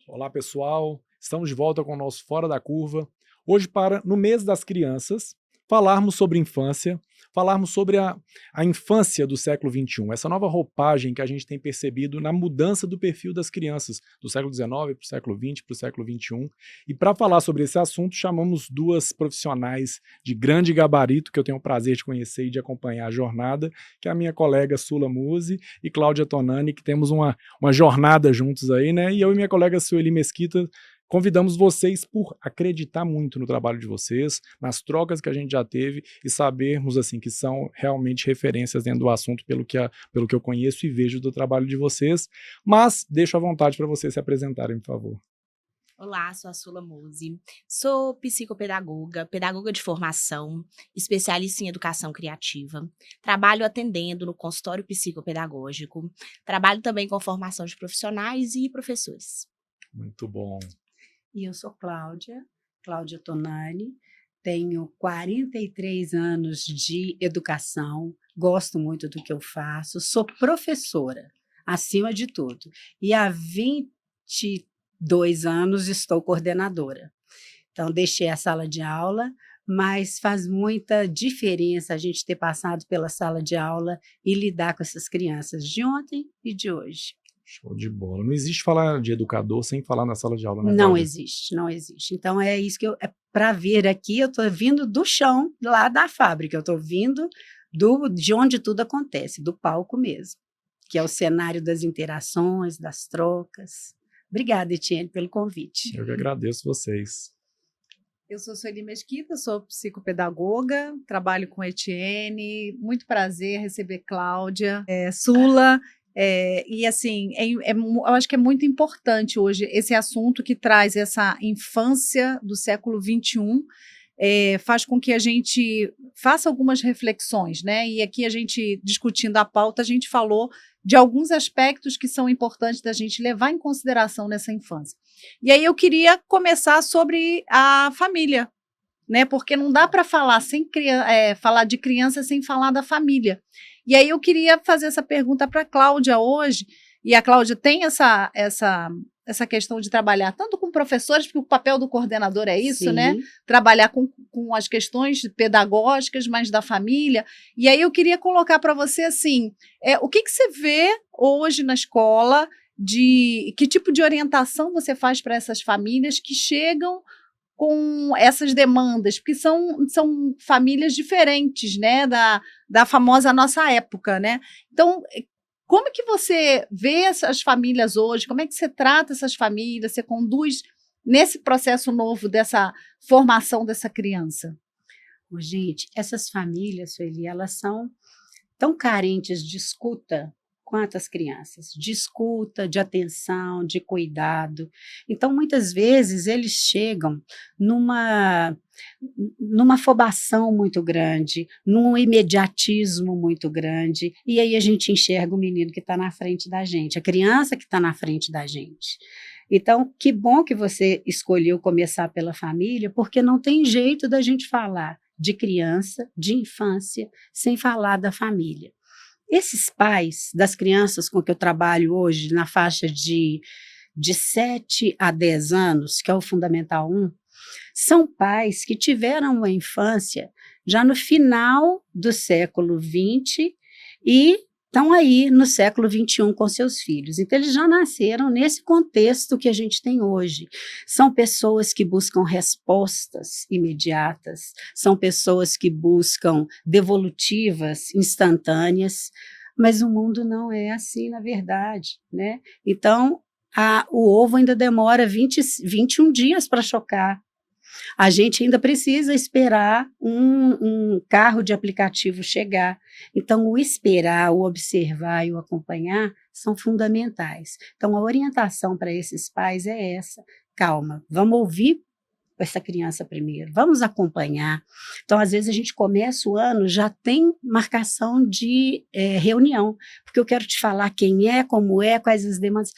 Olá, pessoal. Estamos de volta com o nosso Fora da Curva. Hoje, no mês das crianças, falarmos sobre infância, falarmos sobre a infância do século XXI, essa nova roupagem que a gente tem percebido na mudança do perfil das crianças, do século XIX para o século XX, para o século XXI. E para falar sobre esse assunto, chamamos duas profissionais de grande gabarito, que eu tenho o prazer de conhecer e de acompanhar a jornada, que é a minha colega Sula Musi e Cláudia Tonani, que temos uma jornada juntos aí, né? E eu e minha colega Sueli Mesquita convidamos vocês por acreditar muito no trabalho de vocês, nas trocas que a gente já teve e sabermos assim que são realmente referências dentro do assunto pelo que eu conheço e vejo do trabalho de vocês. Mas deixo à vontade para vocês se apresentarem, por favor. Olá, sou a Sula Musi, sou psicopedagoga, pedagoga de formação, especialista em educação criativa. Trabalho atendendo no consultório psicopedagógico. Trabalho também com formação de profissionais e professores. Muito bom. E eu sou Cláudia Tonani, tenho 43 anos de educação, gosto muito do que eu faço, sou professora, acima de tudo. E há 22 anos estou coordenadora. Então, deixei a sala de aula, mas faz muita diferença a gente ter passado pela sala de aula e lidar com essas crianças de ontem e de hoje. Show de bola. Não existe falar de educador sem falar na sala de aula, né, Não Cláudia? existe, não existe. Então, é isso que para ver aqui, eu estou vindo do chão, lá da fábrica, eu estou vindo de onde tudo acontece, do palco mesmo, que é o cenário das interações, das trocas. Obrigada, Etienne, pelo convite. Eu que agradeço vocês. Eu sou Sueli Mesquita, sou psicopedagoga, trabalho com Etienne, muito prazer receber Cláudia, Sula, e assim, eu acho que é muito importante hoje esse assunto que traz essa infância do século XXI, faz com que a gente faça algumas reflexões, né? E aqui a gente, discutindo a pauta, a gente falou de alguns aspectos que são importantes da gente levar em consideração nessa infância. E aí eu queria começar sobre a família, né? Porque não dá para falar falar de criança sem falar da família. E aí eu queria fazer essa pergunta para a Cláudia hoje, e a Cláudia tem essa questão de trabalhar tanto com professores, porque o papel do coordenador é isso, Sim. né? Trabalhar com as questões pedagógicas, mas da família. E aí eu queria colocar para você assim, o que você vê hoje na escola, de que tipo de orientação você faz para essas famílias que chegam com essas demandas, porque são famílias diferentes, né, da famosa nossa época, né? Então, como que você vê essas famílias hoje? Como é que você trata essas famílias? Você conduz nesse processo novo dessa formação dessa criança? Gente, essas famílias, Sueli, elas são tão carentes de escuta quanto as crianças, de escuta, de atenção, de cuidado. Então, muitas vezes, eles chegam numa afobação muito grande, num imediatismo muito grande, e aí a gente enxerga o menino que está na frente da gente, a criança que está na frente da gente. Então, que bom que você escolheu começar pela família, porque não tem jeito da gente falar de criança, de infância, sem falar da família. Esses pais das crianças com que eu trabalho hoje, na faixa de 7 a 10 anos, que é o Fundamental 1, são pais que tiveram uma infância já no final do século XX e estão aí no século XXI com seus filhos. Então, eles já nasceram nesse contexto que a gente tem hoje. São pessoas que buscam respostas imediatas, são pessoas que buscam devolutivas instantâneas, mas o mundo não é assim, na verdade, né? Então, o ovo ainda demora 21 dias para chocar. A gente ainda precisa esperar um carro de aplicativo chegar. Então, o esperar, o observar e o acompanhar são fundamentais. Então, a orientação para esses pais é essa. Calma, vamos ouvir essa criança primeiro, vamos acompanhar. Então, às vezes, a gente começa o ano, já tem marcação de reunião, porque eu quero te falar quem é, como é, quais as demandas.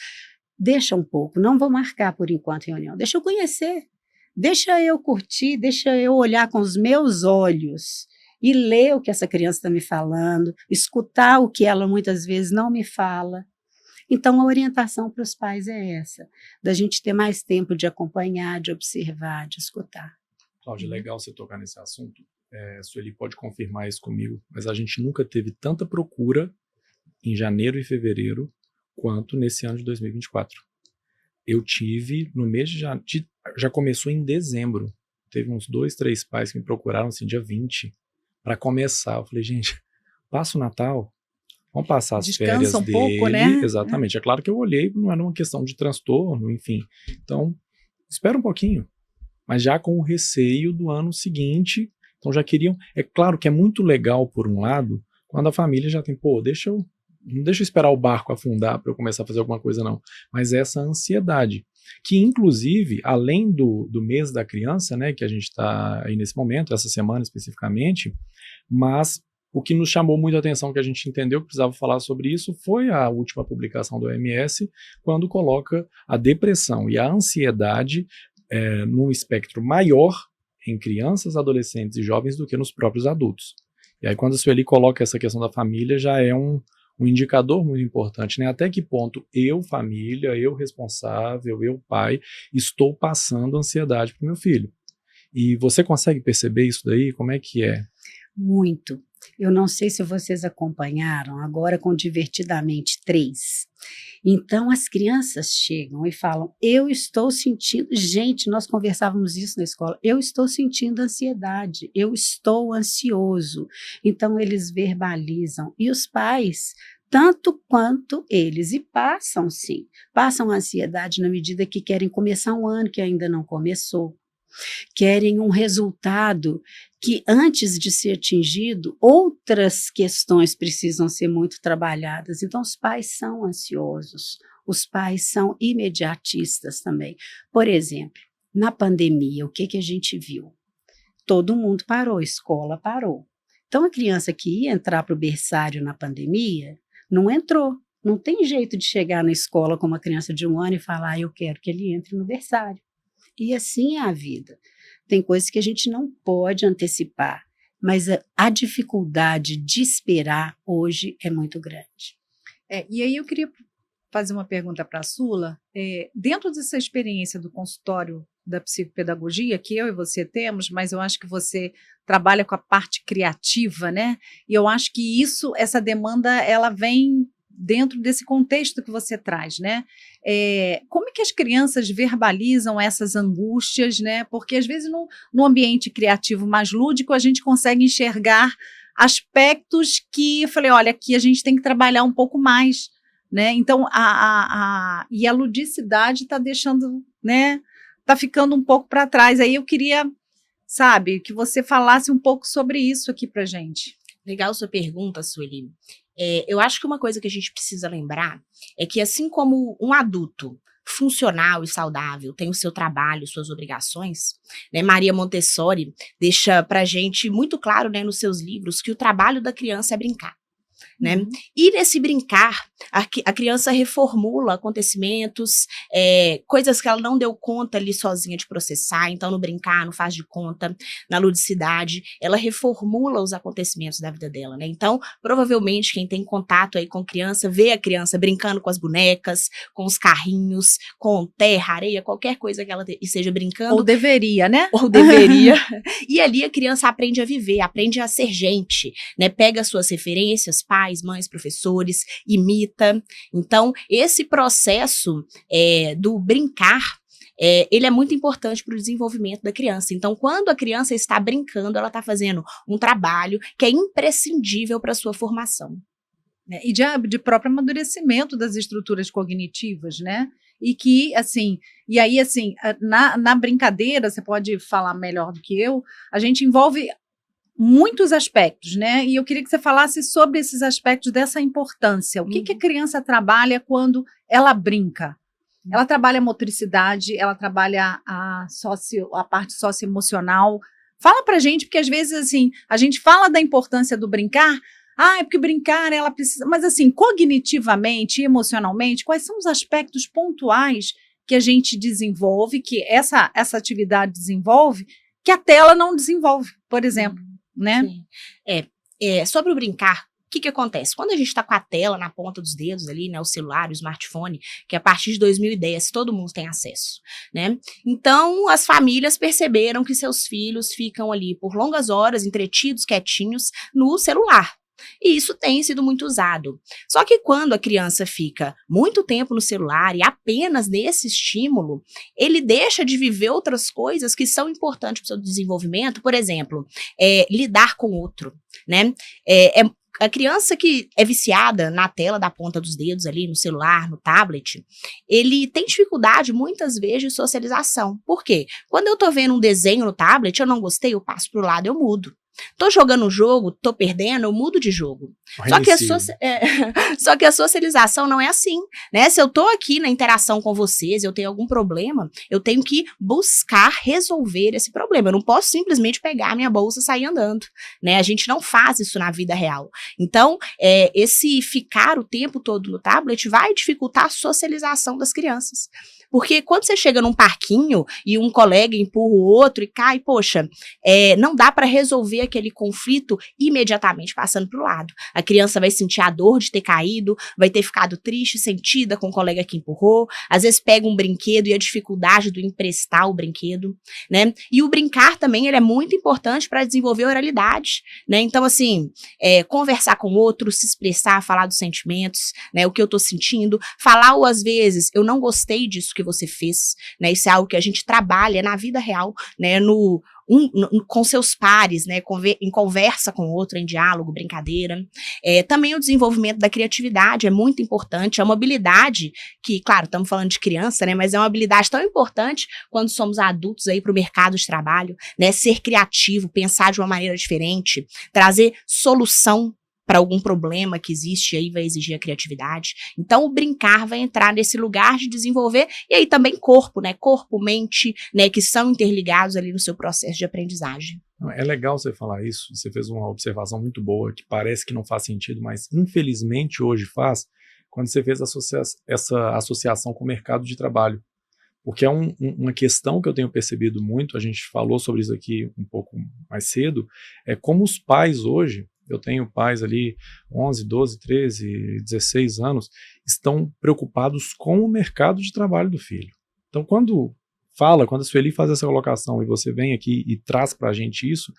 Deixa um pouco, não vou marcar por enquanto reunião, deixa eu conhecer. Deixa eu curtir, deixa eu olhar com os meus olhos e ler o que essa criança está me falando, escutar o que ela muitas vezes não me fala. Então, a orientação para os pais é essa, da gente ter mais tempo de acompanhar, de observar, de escutar. Cláudia, legal você tocar nesse assunto. Sueli pode confirmar isso comigo, mas a gente nunca teve tanta procura em janeiro e fevereiro quanto nesse ano de 2024. Eu tive, no mês de janeiro, já começou em dezembro, teve uns 2, 3 pais que me procuraram assim, dia 20, para começar. Eu falei, gente, passa o Natal, vamos passar as Descansa férias um dele. pouco, né? Exatamente. É claro que eu olhei, não era uma questão de transtorno, enfim. Então, espera um pouquinho. Mas já com o receio do ano seguinte, então já queriam. É claro que é muito legal, por um lado, quando a família já tem, não deixa eu esperar o barco afundar para eu começar a fazer alguma coisa, não. Mas essa ansiedade, que inclusive, além do mês da criança, né, que a gente está aí nesse momento, essa semana especificamente, mas o que nos chamou muito a atenção, que a gente entendeu que precisava falar sobre isso, foi a última publicação do OMS, quando coloca a depressão e a ansiedade num espectro maior em crianças, adolescentes e jovens do que nos próprios adultos. E aí quando a Sueli coloca essa questão da família, já é um indicador muito importante, né? Até que ponto eu, família, eu responsável, eu pai, estou passando ansiedade para o meu filho. E você consegue perceber isso daí? Como é que é? Muito. Eu não sei se vocês acompanharam agora com Divertidamente 3. Então as crianças chegam e falam, eu estou sentindo, gente, nós conversávamos isso na escola, eu estou sentindo ansiedade, eu estou ansioso. Então eles verbalizam e os pais, tanto quanto eles, e passam sim, passam a ansiedade na medida que querem começar um ano que ainda não começou. Querem um resultado que, antes de ser atingido, outras questões precisam ser muito trabalhadas. Então, os pais são ansiosos, os pais são imediatistas também. Por exemplo, na pandemia, o que a gente viu? Todo mundo parou, a escola parou. Então, a criança que ia entrar para o berçário na pandemia, não entrou. Não tem jeito de chegar na escola com uma criança de 1 ano e falar, eu quero que ele entre no berçário. E assim é a vida. Tem coisas que a gente não pode antecipar, mas a dificuldade de esperar hoje é muito grande. E aí eu queria fazer uma pergunta para a Sula. Dentro dessa experiência do consultório da psicopedagogia, que eu e você temos, mas eu acho que você trabalha com a parte criativa, né? E eu acho que essa demanda, ela vem dentro desse contexto que você traz, né? Como é que as crianças verbalizam essas angústias, né? Porque às vezes no ambiente criativo mais lúdico a gente consegue enxergar aspectos que eu falei, olha, aqui a gente tem que trabalhar um pouco mais, né? Então e a ludicidade está deixando, né? Está ficando um pouco para trás. Aí eu queria, sabe, que você falasse um pouco sobre isso aqui para gente. Legal sua pergunta, Sueli. Eu acho que uma coisa que a gente precisa lembrar é que, assim como um adulto funcional e saudável tem o seu trabalho, suas obrigações, né, Maria Montessori deixa pra gente muito claro, né, nos seus livros, que o trabalho da criança é brincar. Né? E nesse brincar, a criança reformula acontecimentos, coisas que ela não deu conta ali sozinha de processar. Então, no brincar, no faz de conta, na ludicidade, ela reformula os acontecimentos da vida dela, né? Então, provavelmente, quem tem contato aí com criança, vê a criança brincando com as bonecas, com os carrinhos, com terra, areia, qualquer coisa que ela esteja brincando. Ou deveria, né? Ou deveria. E ali a criança aprende a viver, aprende a ser gente, né? Pega suas referências, pais, mães, professores, imita. Então, esse processo do brincar, ele é muito importante para o desenvolvimento da criança. Então, quando a criança está brincando, ela está fazendo um trabalho que é imprescindível para a sua formação. E de próprio amadurecimento das estruturas cognitivas, né? E que, assim, e aí, assim, na brincadeira, você pode falar melhor do que eu, a gente envolve muitos aspectos, né? E eu queria que você falasse sobre esses aspectos dessa importância. O que a criança trabalha quando ela brinca? Ela trabalha a motricidade, ela trabalha a parte socioemocional. Fala pra gente, porque às vezes, assim, a gente fala da importância do brincar, é porque brincar, ela precisa... Mas, assim, cognitivamente e emocionalmente, quais são os aspectos pontuais que a gente desenvolve, que essa atividade desenvolve, que a tela não desenvolve, por exemplo, né? Sim. Sobre o brincar, que acontece? Quando a gente está com a tela na ponta dos dedos ali, né, o celular, o smartphone, que a partir de 2010 todo mundo tem acesso, né? Então, as famílias perceberam que seus filhos ficam ali por longas horas, entretidos, quietinhos, no celular. E isso tem sido muito usado. Só que quando a criança fica muito tempo no celular e apenas nesse estímulo, ele deixa de viver outras coisas que são importantes para o seu desenvolvimento, por exemplo, lidar com o outro, né? A criança que é viciada na tela da ponta dos dedos ali, no celular, no tablet, ele tem dificuldade muitas vezes de socialização. Por quê? Quando eu tô vendo um desenho no tablet, eu não gostei, eu passo pro lado, eu mudo. Tô jogando um jogo, tô perdendo, eu mudo de jogo. Só que a socialização não é assim, né? Se eu tô aqui na interação com vocês, eu tenho algum problema, eu tenho que buscar resolver esse problema. Eu não posso simplesmente pegar a minha bolsa e sair andando, né? A gente não faz isso na vida real. Então, esse ficar o tempo todo no tablet vai dificultar a socialização das crianças. Porque quando você chega num parquinho e um colega empurra o outro e cai, poxa, não dá para resolver aquele conflito imediatamente passando pro lado. A criança vai sentir a dor de ter caído, vai ter ficado triste, sentida com o colega que empurrou, às vezes pega um brinquedo e a dificuldade do emprestar o brinquedo, né? E o brincar também, ele é muito importante para desenvolver a oralidade, né? Então, assim, conversar com o outro, se expressar, falar dos sentimentos, né? O que eu tô sentindo, falar ou às vezes, eu não gostei disso que você fez, né? Isso é algo que a gente trabalha na vida real, né? Com seus pares, né? Em conversa com o outro, em diálogo, brincadeira. Também o desenvolvimento da criatividade é muito importante, é uma habilidade que, claro, estamos falando de criança, né? Mas é uma habilidade tão importante quando somos adultos aí para o mercado de trabalho, né? Ser criativo, pensar de uma maneira diferente, trazer solução para algum problema que existe aí, vai exigir a criatividade. Então, o brincar vai entrar nesse lugar de desenvolver, e aí também corpo, né? Corpo, mente, né? Que são interligados ali no seu processo de aprendizagem. É legal você falar isso, você fez uma observação muito boa, que parece que não faz sentido, mas infelizmente hoje faz, quando você fez essa associação com o mercado de trabalho. Porque é uma questão que eu tenho percebido muito, a gente falou sobre isso aqui um pouco mais cedo, é como os pais hoje, eu tenho pais ali 11, 12, 13, 16 anos, estão preocupados com o mercado de trabalho do filho. Então, quando a Sueli faz essa colocação e você vem aqui e traz para a gente isso,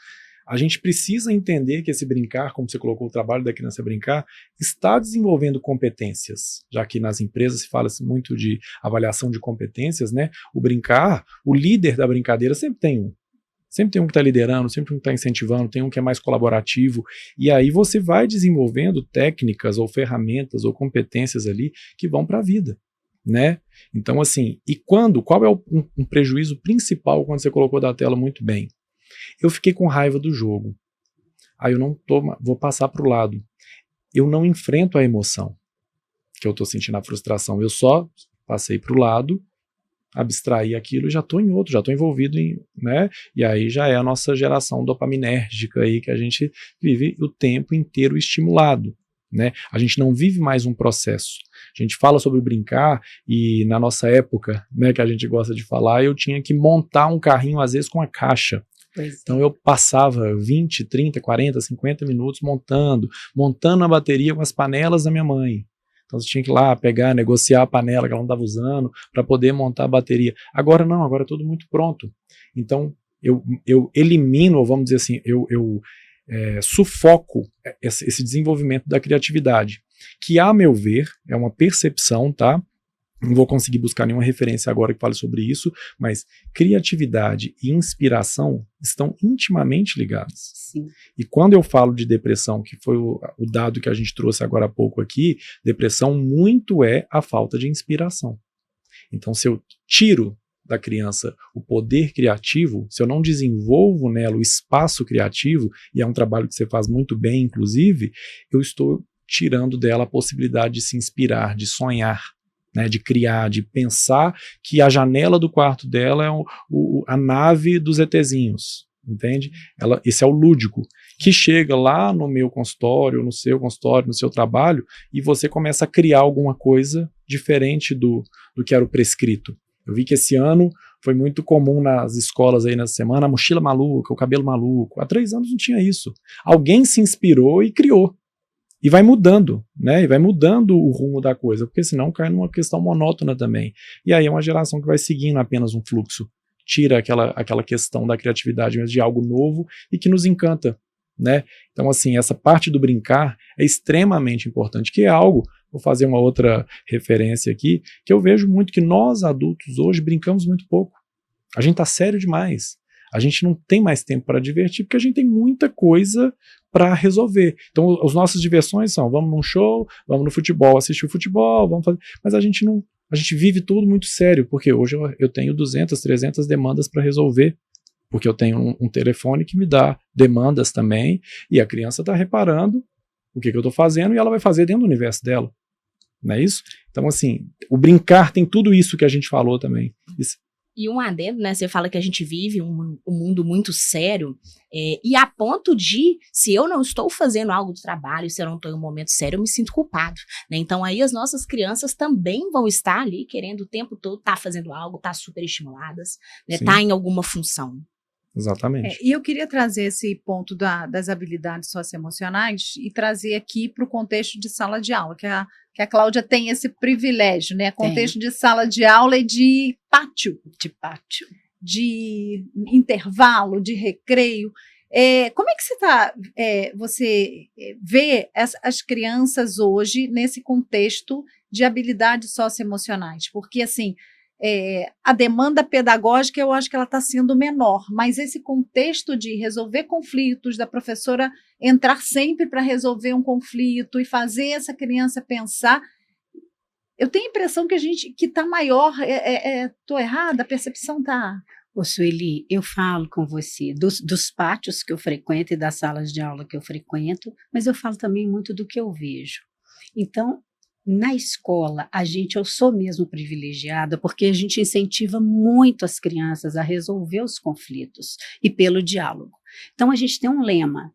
a gente precisa entender que esse brincar, como você colocou, o trabalho da criança brincar, está desenvolvendo competências, já que nas empresas se fala muito de avaliação de competências, né? O brincar, o líder da brincadeira sempre tem um. Sempre tem um que está liderando, sempre um que está incentivando, tem um que é mais colaborativo, e aí você vai desenvolvendo técnicas ou ferramentas ou competências ali que vão para a vida, né? Então, assim, qual é um prejuízo principal quando você colocou da tela muito bem? Eu fiquei com raiva do jogo, aí vou passar para o lado, eu não enfrento a emoção que eu estou sentindo, a frustração, eu só passei para o lado, abstrair aquilo e já estou em outro, já estou envolvido em, né? E aí já é a nossa geração dopaminérgica aí, que a gente vive o tempo inteiro estimulado, né? A gente não vive mais um processo. A gente fala sobre brincar e na nossa época, né, que a gente gosta de falar, eu tinha que montar um carrinho às vezes com a caixa. Então eu passava 20, 30, 40, 50 minutos montando a bateria com as panelas da minha mãe. Então você tinha que ir lá pegar, negociar a panela que ela não estava usando para poder montar a bateria. Agora não, agora é tudo muito pronto. Então eu elimino, ou vamos dizer assim, eu sufoco esse desenvolvimento da criatividade, que a meu ver é uma percepção, tá? Não vou conseguir buscar nenhuma referência agora que fale sobre isso, mas criatividade e inspiração estão intimamente ligadas. Sim. E quando eu falo de depressão, que foi o dado que a gente trouxe agora há pouco aqui, depressão muito é a falta de inspiração. Então, se eu tiro da criança o poder criativo, se eu não desenvolvo nela o espaço criativo, e é um trabalho que você faz muito bem, inclusive, eu estou tirando dela a possibilidade de se inspirar, de sonhar, né, de criar, de pensar que a janela do quarto dela é a nave dos ETzinhos, entende? Esse é o lúdico, que chega lá no meu consultório, no seu consultório, no seu trabalho, e você começa a criar alguma coisa diferente do que era o prescrito. Eu vi que esse ano foi muito comum nas escolas aí nessa semana, a mochila maluca, o cabelo maluco. Há 3 anos não tinha isso. Alguém se inspirou e criou. E vai mudando, né? E vai mudando o rumo da coisa, porque senão cai numa questão monótona também. E aí é uma geração que vai seguindo apenas um fluxo, tira aquela questão da criatividade mesmo, de algo novo e que nos encanta, né? Então, assim, essa parte do brincar é extremamente importante, que é algo, vou fazer uma outra referência aqui, que eu vejo muito que nós adultos hoje brincamos muito pouco. A gente tá sério demais. A gente não tem mais tempo para divertir, porque a gente tem muita coisa para resolver. Então, as nossas diversões são: vamos num show, vamos no futebol, assistir o futebol, vamos fazer. Mas a gente não. A gente vive tudo muito sério, porque hoje eu tenho 200, 300 demandas para resolver, porque eu tenho um telefone que me dá demandas também, e a criança está reparando o que eu estou fazendo e ela vai fazer dentro do universo dela. Não é isso? Então, assim, o brincar tem tudo isso que a gente falou também. Isso. E um adendo, né? Você fala que a gente vive um mundo muito sério, e a ponto de, se eu não estou fazendo algo do trabalho, se eu não estou em um momento sério, eu me sinto culpado, né? Então aí as nossas crianças também vão estar ali querendo o tempo todo estar fazendo algo, estar super estimuladas, né? Tá em alguma função. Exatamente. E eu queria trazer esse ponto das habilidades socioemocionais e trazer aqui para o contexto de sala de aula, que a Cláudia tem esse privilégio, né? Contexto de sala de aula e de pátio. De intervalo, de recreio. Como é que você vê as crianças hoje nesse contexto de habilidades socioemocionais? Porque, assim, a demanda pedagógica, eu acho que ela está sendo menor, mas esse contexto de resolver conflitos, da professora entrar sempre para resolver um conflito e fazer essa criança pensar, eu tenho a impressão que está maior. Estou errada? A percepção está... Ô, Sueli, eu falo com você dos pátios que eu frequento e das salas de aula que eu frequento, mas eu falo também muito do que eu vejo. Então, na escola, eu sou mesmo privilegiada, porque a gente incentiva muito as crianças a resolver os conflitos e pelo diálogo. Então, a gente tem um lema: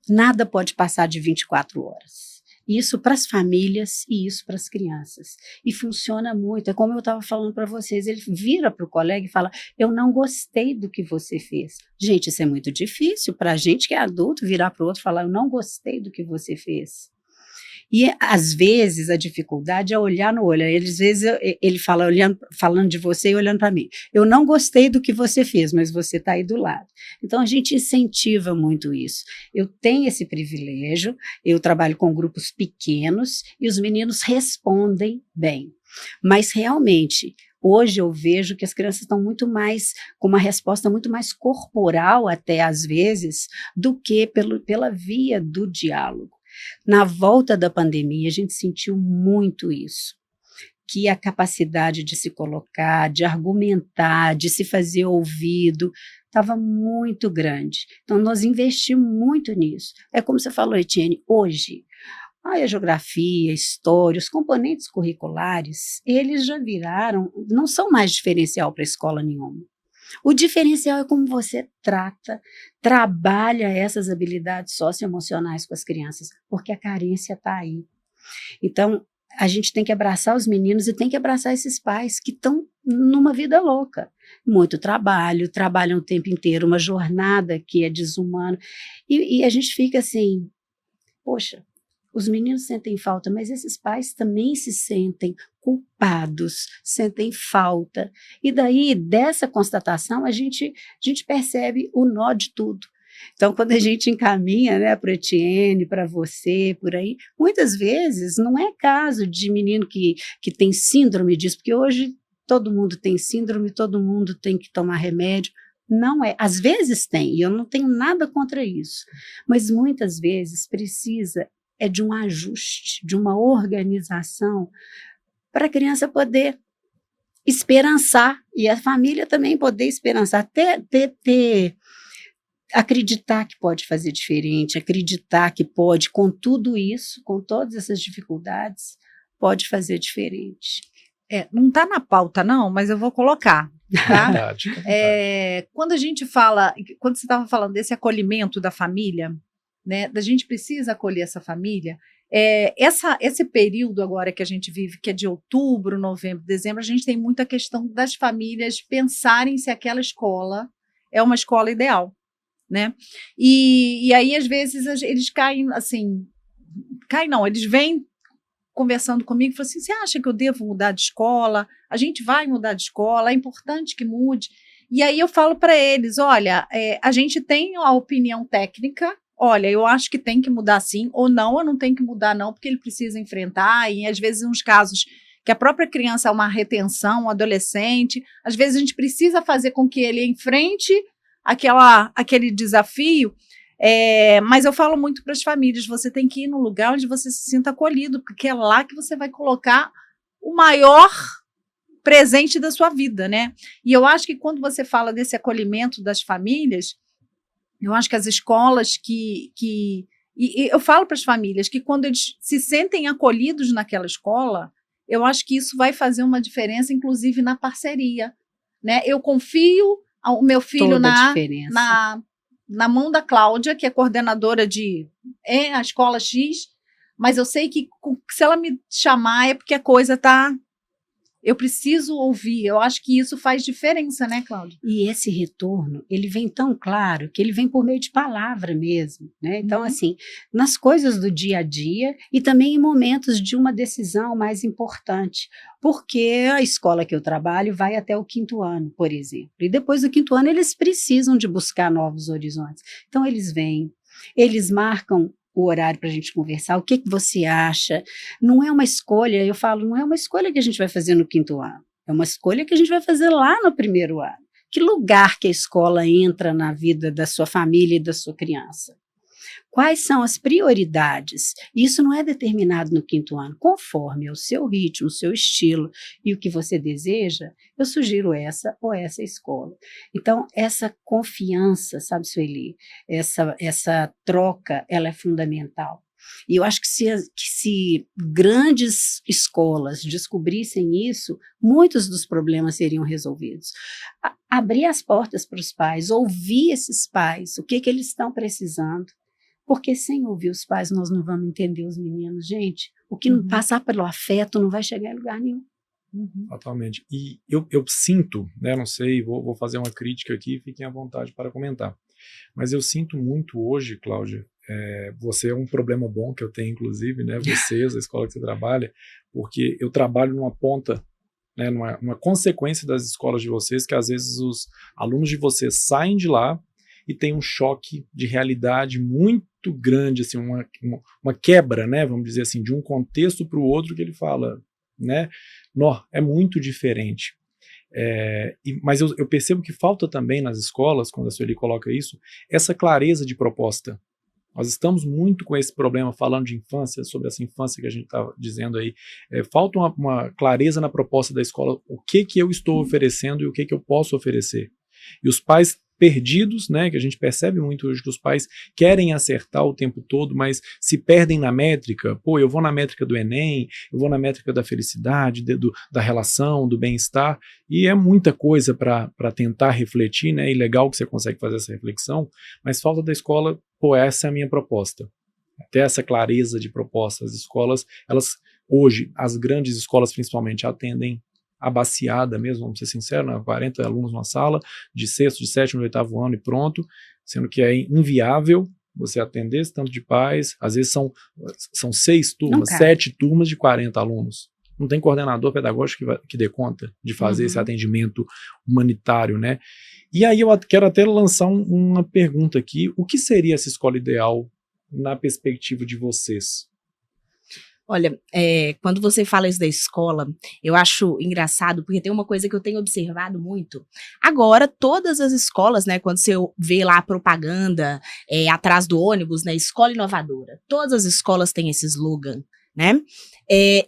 nada pode passar de 24 horas. Isso para as famílias e isso para as crianças. E funciona muito. É como eu estava falando para vocês, ele vira para o colega e fala: eu não gostei do que você fez. Gente, isso é muito difícil para a gente que é adulto virar para o outro e falar: eu não gostei do que você fez. E, às vezes, a dificuldade é olhar no olho. Às vezes, ele fala falando de você e olhando para mim: eu não gostei do que você fez, mas você está aí do lado. Então, a gente incentiva muito isso. Eu tenho esse privilégio, eu trabalho com grupos pequenos e os meninos respondem bem. Mas, realmente, hoje eu vejo que as crianças estão muito mais, com uma resposta muito mais corporal, até às vezes, do que pela via do diálogo. Na volta da pandemia, a gente sentiu muito isso, que a capacidade de se colocar, de argumentar, de se fazer ouvido, estava muito grande. Então, nós investimos muito nisso. É como você falou, Etienne, hoje, a geografia, a história, os componentes curriculares, eles já viraram, não são mais diferencial para escola nenhuma. O diferencial é como você trabalha essas habilidades socioemocionais com as crianças, porque a carência está aí. Então, a gente tem que abraçar os meninos e tem que abraçar esses pais que estão numa vida louca. Muito trabalho, trabalham o tempo inteiro, uma jornada que é desumana. E a gente fica assim: poxa, os meninos sentem falta, mas esses pais também se sentem culpados, sentem falta. E daí, dessa constatação, a gente percebe o nó de tudo. Então, quando a gente encaminha, né, para o Etienne, para você, por aí, muitas vezes não é caso de menino que tem síndrome disso, porque hoje todo mundo tem síndrome, todo mundo tem que tomar remédio. Não é. Às vezes tem, e eu não tenho nada contra isso, mas muitas vezes precisa de um ajuste, de uma organização, para a criança poder esperançar e a família também poder esperançar, acreditar que pode fazer diferente, acreditar que pode, com tudo isso, com todas essas dificuldades, pode fazer diferente. Não está na pauta, não, mas eu vou colocar. Tá? Verdade. Quando você estava falando desse acolhimento da família, né, da gente precisa acolher essa família, esse período agora que a gente vive, que é de outubro, novembro, dezembro, a gente tem muita questão das famílias pensarem se aquela escola é uma escola ideal, né? E aí, às vezes, eles caem, assim, eles vêm conversando comigo e falam assim, você acha que eu devo mudar de escola? A gente vai mudar de escola, é importante que mude. E aí eu falo para eles, olha, a gente tem a opinião técnica, olha, eu acho que tem que mudar sim, ou não, eu não tenho que mudar não, porque ele precisa enfrentar, e às vezes uns casos que a própria criança é uma retenção, um adolescente, às vezes a gente precisa fazer com que ele enfrente aquele desafio. Mas eu falo muito para as famílias, você tem que ir num lugar onde você se sinta acolhido, porque é lá que você vai colocar o maior presente da sua vida, né? E eu acho que quando você fala desse acolhimento das famílias, eu acho que as escolas e eu falo para as famílias que quando eles se sentem acolhidos naquela escola, eu acho que isso vai fazer uma diferença, inclusive na parceria, né? Eu confio o meu filho na mão da Cláudia, que é coordenadora a escola X, mas eu sei que se ela me chamar é porque a coisa está... Eu preciso ouvir, eu acho que isso faz diferença, né, Cláudia? E esse retorno, ele vem tão claro que ele vem por meio de palavra mesmo, né? Então, assim, nas coisas do dia a dia e também em momentos de uma decisão mais importante, porque a escola que eu trabalho vai até o 5º ano, por exemplo, e depois do 5º ano eles precisam de buscar novos horizontes. Então, eles vêm, eles marcam o horário para a gente conversar, o que você acha? Não é uma escolha, eu falo, não é uma escolha que a gente vai fazer no 5º ano, é uma escolha que a gente vai fazer lá no 1º ano. Que lugar que a escola entra na vida da sua família e da sua criança? Quais são as prioridades? Isso não é determinado no 5º ano, conforme o seu ritmo, o seu estilo e o que você deseja, eu sugiro essa ou essa escola. Então, essa confiança, sabe, Sueli, essa troca, ela é fundamental. E eu acho que se grandes escolas descobrissem isso, muitos dos problemas seriam resolvidos. Abrir as portas para os pais, ouvir esses pais, o que eles estão precisando. Porque sem ouvir os pais nós não vamos entender os meninos, gente. O que não passar pelo afeto não vai chegar em lugar nenhum. Totalmente. E eu sinto, né, não sei, vou fazer uma crítica aqui, fiquem à vontade para comentar. Mas eu sinto muito hoje, Cláudia, você é um problema bom que eu tenho, inclusive, né, vocês, a escola que você trabalha, porque eu trabalho numa ponta, né, numa consequência das escolas de vocês, que às vezes os alunos de vocês saem de lá e tem um choque de realidade muito grande, assim, uma quebra, né, vamos dizer assim, de um contexto para o outro, que ele fala, né, é muito diferente. Mas eu percebo que falta também nas escolas, quando a Sueli coloca isso, essa clareza de proposta. Nós estamos muito com esse problema, falando de infância, sobre essa infância que a gente está dizendo aí. Falta uma clareza na proposta da escola, o que eu estou oferecendo e o que eu posso oferecer. E os pais perdidos, né, que a gente percebe muito hoje que os pais querem acertar o tempo todo, mas se perdem na métrica. Eu vou na métrica do Enem, eu vou na métrica da felicidade, da relação, do bem-estar, e é muita coisa para tentar refletir, né, e legal que você consegue fazer essa reflexão, mas falta da escola, essa é a minha proposta. Ter essa clareza de proposta. As escolas, hoje, as grandes escolas principalmente atendem a baciada mesmo, vamos ser sinceros, 40 alunos numa sala, de 6º, de 7º, de 8º ano e pronto, sendo que é inviável você atender esse tanto de pais, às vezes são 6 turmas, 7 turmas de 40 alunos. Não tem coordenador pedagógico que dê conta de fazer esse atendimento humanitário, né? E aí eu quero até lançar uma pergunta aqui, o que seria essa escola ideal na perspectiva de vocês? Olha, quando você fala isso da escola, eu acho engraçado, porque tem uma coisa que eu tenho observado muito. Agora, todas as escolas, né, quando você vê lá a propaganda atrás do ônibus, né, escola inovadora, todas as escolas têm esse slogan, né?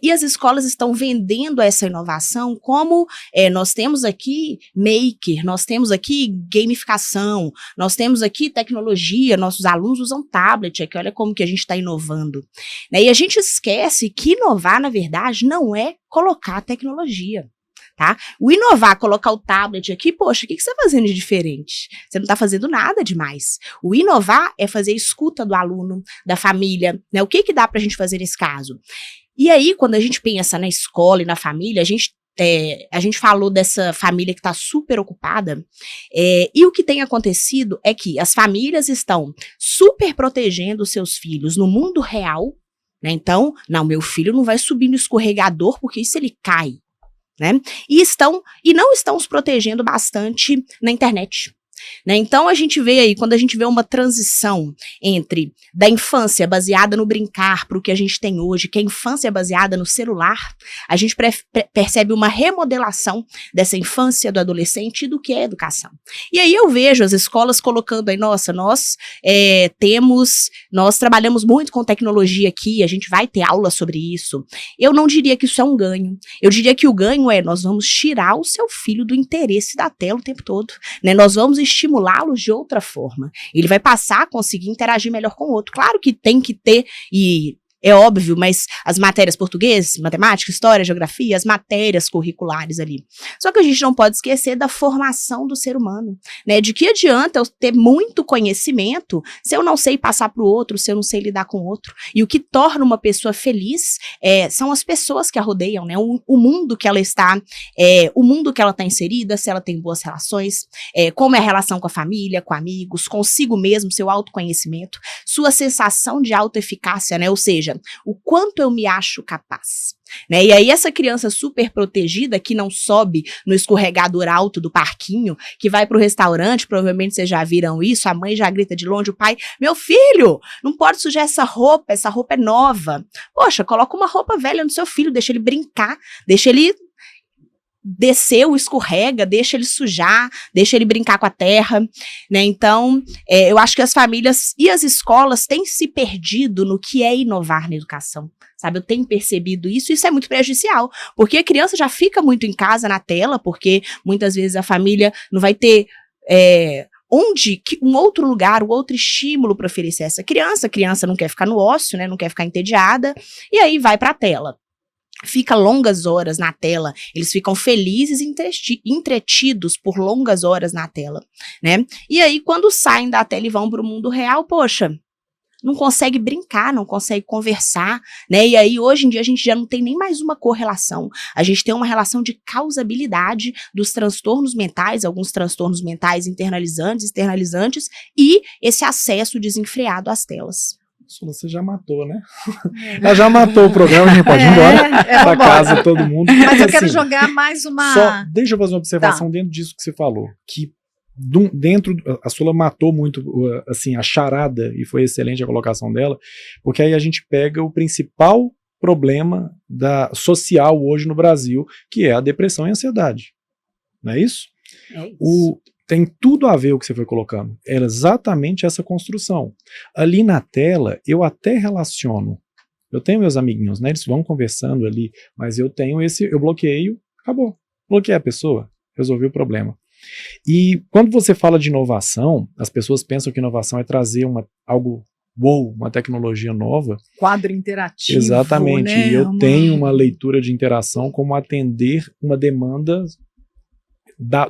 E as escolas estão vendendo essa inovação como nós temos aqui maker, nós temos aqui gamificação, nós temos aqui tecnologia, nossos alunos usam tablet, aqui olha como que a gente está inovando, né? E a gente esquece que inovar, na verdade, não é colocar tecnologia. Tá? O inovar, colocar o tablet aqui, poxa, o que você está fazendo de diferente? Você não está fazendo nada demais. O inovar é fazer a escuta do aluno, da família, né? O que dá para a gente fazer nesse caso? E aí, quando a gente pensa na escola e na família, a gente falou dessa família que está super ocupada, e o que tem acontecido é que as famílias estão super protegendo os seus filhos no mundo real, né? Então, não, meu filho não vai subir no escorregador porque isso ele cai, né? E não estão os protegendo bastante na internet. Né? Então a gente vê aí, quando a gente vê uma transição entre da infância baseada no brincar para o que a gente tem hoje, que é a infância baseada no celular, a gente percebe uma remodelação dessa infância do adolescente e do que é educação. E aí eu vejo as escolas colocando aí, nossa, nós trabalhamos muito com tecnologia aqui, a gente vai ter aula sobre isso. Eu não diria que isso é um ganho. Eu diria que o ganho é, nós vamos tirar o seu filho do interesse da tela o tempo todo, né? Nós vamos estimulá-los de outra forma. Ele vai passar a conseguir interagir melhor com o outro. Claro que tem que ter, e é óbvio, mas as matérias português, matemática, história, geografia, as matérias curriculares ali. Só que a gente não pode esquecer da formação do ser humano, né? De que adianta eu ter muito conhecimento se eu não sei passar para o outro, se eu não sei lidar com o outro. E o que torna uma pessoa feliz são as pessoas que a rodeiam, né? O mundo que ela está, o mundo que ela está inserida, se ela tem boas relações, como é a relação com a família, com amigos, consigo mesmo, seu autoconhecimento, sua sensação de autoeficácia, né? Ou seja, o quanto eu me acho capaz. Né? E aí essa criança super protegida que não sobe no escorregador alto do parquinho, que vai pro restaurante, provavelmente vocês já viram isso, a mãe já grita de longe, o pai, meu filho, não pode sujar essa roupa é nova. Poxa, coloca uma roupa velha no seu filho, deixa ele brincar, deixa ele descer o escorrega, deixa ele sujar, deixa ele brincar com a terra, né? Então, eu acho que as famílias e as escolas têm se perdido no que é inovar na educação, sabe? Eu tenho percebido isso é muito prejudicial, porque a criança já fica muito em casa na tela, porque muitas vezes a família não vai ter um outro lugar, um outro estímulo para oferecer a essa criança. A criança não quer ficar no ócio, né? Não quer ficar entediada, e aí vai para a tela. Fica longas horas na tela, eles ficam felizes e entretidos por longas horas na tela, né? E aí, quando saem da tela e vão para o mundo real, poxa, não consegue brincar, não consegue conversar, né? E aí, hoje em dia, a gente já não tem nem mais uma correlação, a gente tem uma relação de causabilidade dos transtornos mentais, alguns transtornos mentais externalizantes, e esse acesso desenfreado às telas. Você já matou, né? Ela já matou o programa, a gente pode ir embora pra casa, todo mundo. Mas eu quero jogar mais uma... Deixa eu fazer uma observação dentro disso que você falou, que a Sula matou muito, assim, a charada, e foi excelente a colocação dela, porque aí a gente pega o principal problema social hoje no Brasil, que é a depressão e a ansiedade. Não é isso? É isso. Tem tudo a ver o que você foi colocando. Era exatamente essa construção. Ali na tela, eu até relaciono. Eu tenho meus amiguinhos, né? Eles vão conversando ali, mas eu bloqueio, acabou. Bloqueei a pessoa, resolvi o problema. E quando você fala de inovação, as pessoas pensam que inovação é trazer uma tecnologia nova. Quadro interativo. Exatamente. Né? E eu tenho uma leitura de interação como atender uma demanda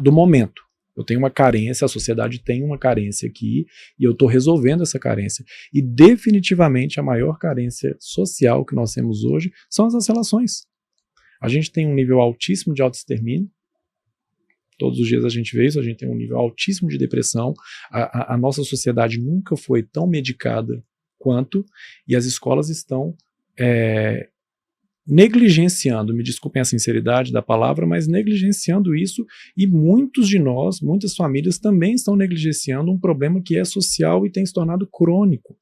do momento. Eu tenho uma carência, a sociedade tem uma carência aqui, e eu estou resolvendo essa carência. E definitivamente a maior carência social que nós temos hoje são as relações. A gente tem um nível altíssimo de autoextermínio, todos os dias a gente vê isso, a gente tem um nível altíssimo de depressão, a nossa sociedade nunca foi tão medicada quanto, e as escolas estão negligenciando, me desculpem a sinceridade da palavra, mas negligenciando isso, e muitos de nós, muitas famílias também estão negligenciando um problema que é social e tem se tornado crônico.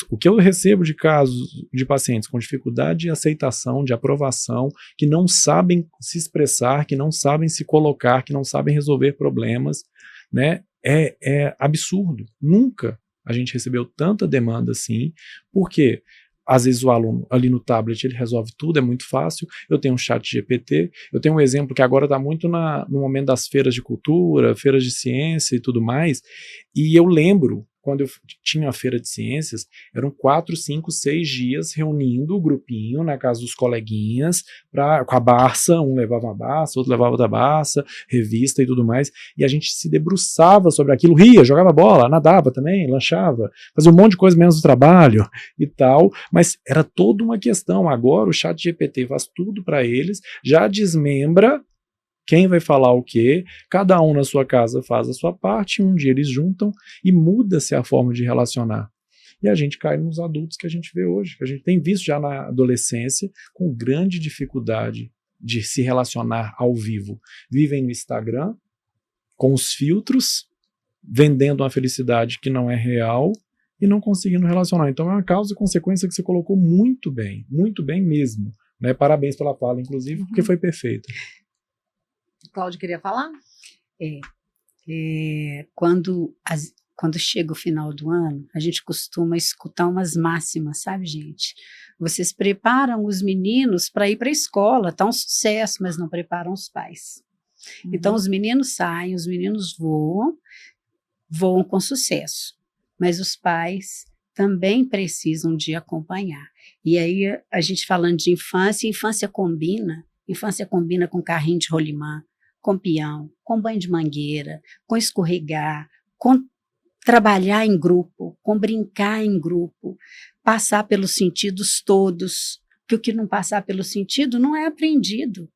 O que eu recebo de casos de pacientes com dificuldade de aceitação, de aprovação, que não sabem se expressar, que não sabem se colocar, que não sabem resolver problemas, né, é absurdo. Nunca a gente recebeu tanta demanda assim, porque às vezes o aluno ali no tablet ele resolve tudo, é muito fácil. Eu tenho um chat GPT, eu tenho um exemplo que agora está muito no momento das feiras de cultura, feiras de ciência e tudo mais, e eu lembro quando eu tinha a feira de ciências, eram 4, 5, 6 dias reunindo o grupinho na casa dos coleguinhas, com a Barça, um levava uma Barça, outro levava outra Barça, revista e tudo mais, e a gente se debruçava sobre aquilo, ria, jogava bola, nadava também, lanchava, fazia um monte de coisa menos do trabalho e tal, mas era toda uma questão. Agora o chat GPT faz tudo para eles, já desmembra quem vai falar o quê, cada um na sua casa faz a sua parte, um dia eles juntam e muda-se a forma de relacionar. E a gente cai nos adultos que a gente vê hoje, que a gente tem visto já na adolescência, com grande dificuldade de se relacionar ao vivo. Vivem no Instagram, com os filtros, vendendo uma felicidade que não é real e não conseguindo relacionar. Então é uma causa e consequência que você colocou muito bem mesmo. Né? Parabéns pela fala, inclusive, porque foi perfeita. Cláudia queria falar? Quando chega o final do ano, a gente costuma escutar umas máximas, sabe, gente? Vocês preparam os meninos para ir para a escola, tá um sucesso, mas não preparam os pais. Então, os meninos saem, os meninos voam com sucesso, mas os pais também precisam de acompanhar. E aí, a gente falando de infância combina com carrinho de rolimã, com peão, com banho de mangueira, com escorregar, com trabalhar em grupo, com brincar em grupo, passar pelos sentidos todos, que o que não passar pelo sentido não é aprendido.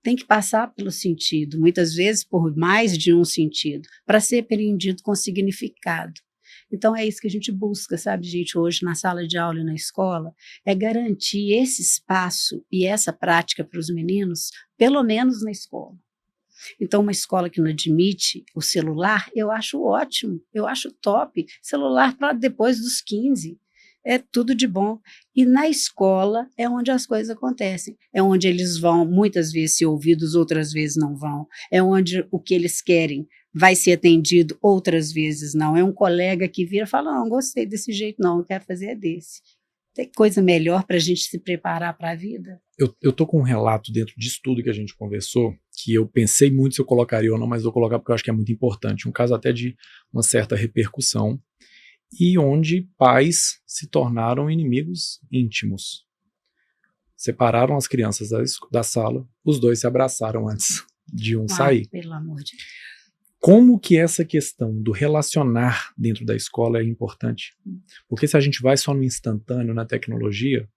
Tem que passar pelo sentido, muitas vezes por mais de um sentido, para ser apreendido com significado. Então é isso que a gente busca, sabe, gente, hoje na sala de aula e na escola, é garantir esse espaço e essa prática para os meninos, pelo menos na escola. Então, uma escola que não admite o celular, eu acho ótimo, eu acho top. Celular para depois dos 15, é tudo de bom. E na escola é onde as coisas acontecem. É onde eles vão, muitas vezes, ser ouvidos, outras vezes não vão. É onde o que eles querem vai ser atendido, outras vezes não. É um colega que vira e fala, não gostei desse jeito não, eu quero fazer desse. Tem coisa melhor para a gente se preparar para a vida? Eu tô com um relato dentro disso tudo que a gente conversou, que eu pensei muito se eu colocaria ou não, mas vou colocar porque eu acho que é muito importante. Um caso até de uma certa repercussão, e onde pais se tornaram inimigos íntimos. Separaram as crianças da sala, os dois se abraçaram antes de um sair. Pelo amor de Deus. Como que essa questão do relacionar dentro da escola é importante? Porque se a gente vai só no instantâneo, na tecnologia,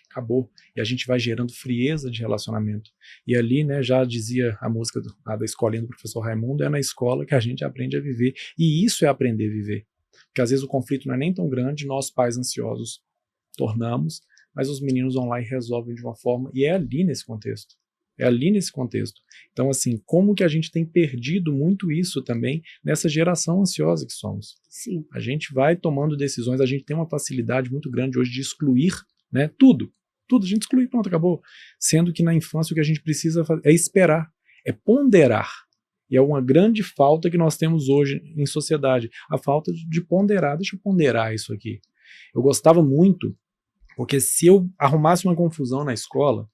acabou. E a gente vai gerando frieza de relacionamento. E ali, né, já dizia a música da escolinha do professor Raimundo, é na escola que a gente aprende a viver. E isso é aprender a viver. Porque às vezes o conflito não é nem tão grande, nós pais ansiosos tornamos, mas os meninos vão lá e resolvem de uma forma, e é ali nesse contexto. É ali nesse contexto. Então, assim, como que a gente tem perdido muito isso também nessa geração ansiosa que somos? Sim. A gente vai tomando decisões, a gente tem uma facilidade muito grande hoje de excluir, né, tudo. Tudo, a gente exclui, pronto, acabou. Sendo que na infância o que a gente precisa fazer é esperar, é ponderar. E é uma grande falta que nós temos hoje em sociedade, a falta de ponderar. Deixa eu ponderar isso aqui. Eu gostava muito, porque se eu arrumasse uma confusão na escola,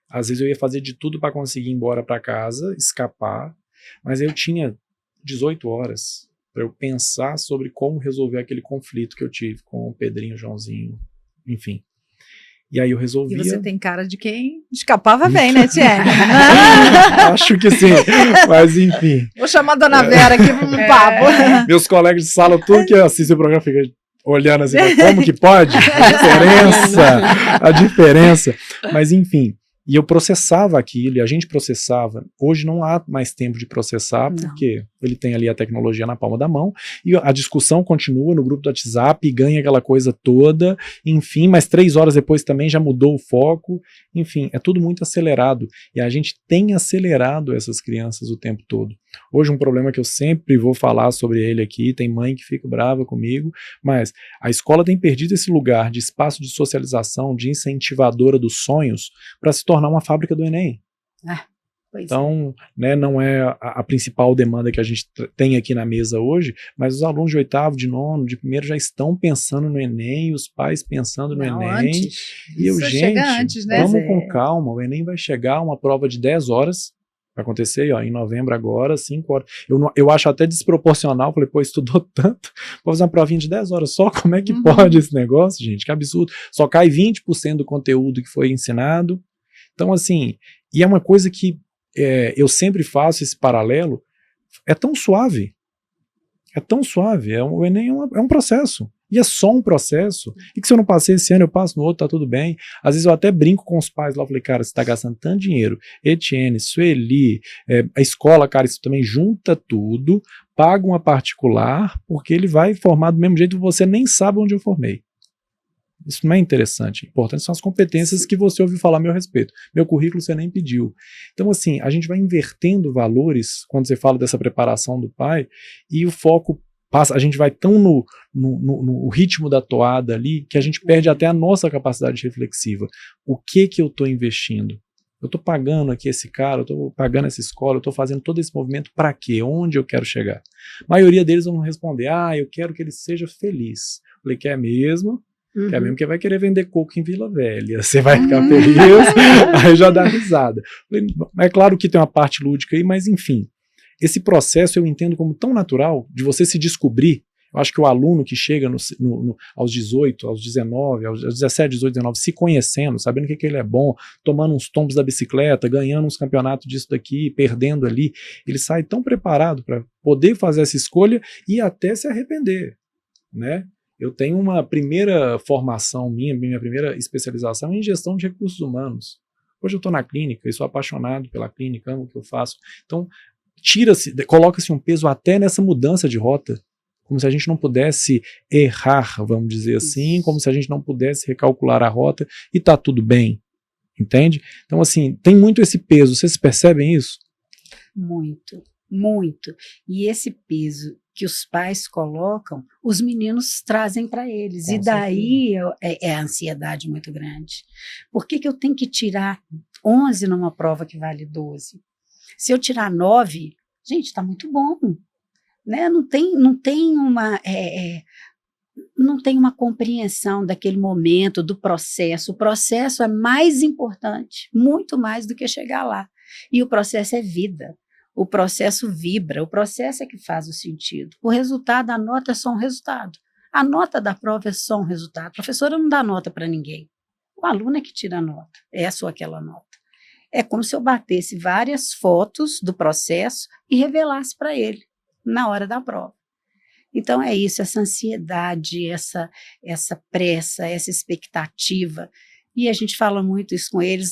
às vezes eu ia fazer de tudo para conseguir ir embora para casa, escapar, mas eu tinha 18 horas para eu pensar sobre como resolver aquele conflito que eu tive com o Pedrinho, o Joãozinho, enfim. E aí eu resolvia... E você tem cara de quem escapava bem, né, Tiene? Acho que sim, mas enfim. Vou chamar a dona Vera aqui para um papo. Meus colegas de sala, tudo que assiste o programa fica olhando assim, como que pode? A diferença. Mas enfim, e eu processava aquilo, e a gente processava. Hoje não há mais tempo de processar, porque ele tem ali a tecnologia na palma da mão, e a discussão continua no grupo do WhatsApp, e ganha aquela coisa toda, enfim, mas 3 horas depois também já mudou o foco, enfim, é tudo muito acelerado, e a gente tem acelerado essas crianças o tempo todo. Hoje um problema que eu sempre vou falar sobre ele aqui, tem mãe que fica brava comigo, mas a escola tem perdido esse lugar de espaço de socialização, de incentivadora dos sonhos, para se tornar uma fábrica do Enem. Então, né, não é a principal demanda que a gente tem aqui na mesa hoje, mas os alunos de 8º, de 9º, de 1º já estão pensando no Enem, os pais pensando no Enem. Antes. E eu, gente, antes, né? vamos com calma, o Enem vai chegar, uma prova de 10 horas, vai acontecer ó, em novembro agora, 5 horas. Eu acho até desproporcional, falei, pô, estudou tanto, vou fazer uma provinha de 10 horas só, como é que pode esse negócio, gente? Que absurdo. Só cai 20% do conteúdo que foi ensinado. Então, assim, e é uma coisa que eu sempre faço esse paralelo, é tão suave, o Enem é um processo, e é só um processo, e que se eu não passei esse ano, eu passo no outro, tá tudo bem. Às vezes eu até brinco com os pais lá, falei, cara, você tá gastando tanto dinheiro, Etienne, Sueli, a escola, cara, isso também junta tudo, paga uma particular porque ele vai formar do mesmo jeito que você nem sabe onde eu formei. Isso não é interessante. Importante são as competências que você ouviu falar a meu respeito. Meu currículo você nem pediu. Então, assim, a gente vai invertendo valores quando você fala dessa preparação do pai, e o foco passa, a gente vai tão no ritmo da toada ali que a gente perde até a nossa capacidade reflexiva. O que eu estou investindo? Eu estou pagando aqui esse cara, eu estou pagando essa escola, eu estou fazendo todo esse movimento para quê? Onde eu quero chegar? A maioria deles vão responder, eu quero que ele seja feliz. Eu falei, quer mesmo? Quer mesmo que vai querer vender coco em Vila Velha. Você vai ficar feliz, aí já dá risada. Falei, é claro que tem uma parte lúdica aí, mas enfim. Esse processo eu entendo como tão natural de você se descobrir. Eu acho que o aluno que chega aos 18, aos 19, aos 17, 18, 19, se conhecendo, sabendo o que ele é bom, tomando uns tombos da bicicleta, ganhando uns campeonatos disso daqui, perdendo ali, ele sai tão preparado para poder fazer essa escolha e até se arrepender, né? Eu tenho uma primeira formação minha primeira especialização em gestão de recursos humanos. Hoje eu estou na clínica e sou apaixonado pela clínica, amo o que eu faço. Então, coloca-se um peso até nessa mudança de rota, como se a gente não pudesse errar, vamos dizer assim, como se a gente não pudesse recalcular a rota e tá tudo bem, entende? Então, assim, tem muito esse peso, vocês percebem isso? Muito, muito. E esse peso que os pais colocam, os meninos trazem para eles. E daí é a ansiedade muito grande. Por que eu tenho que tirar 11 numa prova que vale 12? Se eu tirar 9, gente, está muito bom. Né? Não tem uma compreensão daquele momento, do processo. O processo é mais importante, muito mais do que chegar lá. E o processo é vida. O processo vibra, o processo é que faz o sentido. O resultado, a nota é só um resultado. A nota da prova é só um resultado. A professora não dá nota para ninguém. O aluno é que tira a nota, essa ou aquela nota. É como se eu batesse várias fotos do processo e revelasse para ele na hora da prova. Então é isso, essa ansiedade, essa pressa, essa expectativa. E a gente fala muito isso com eles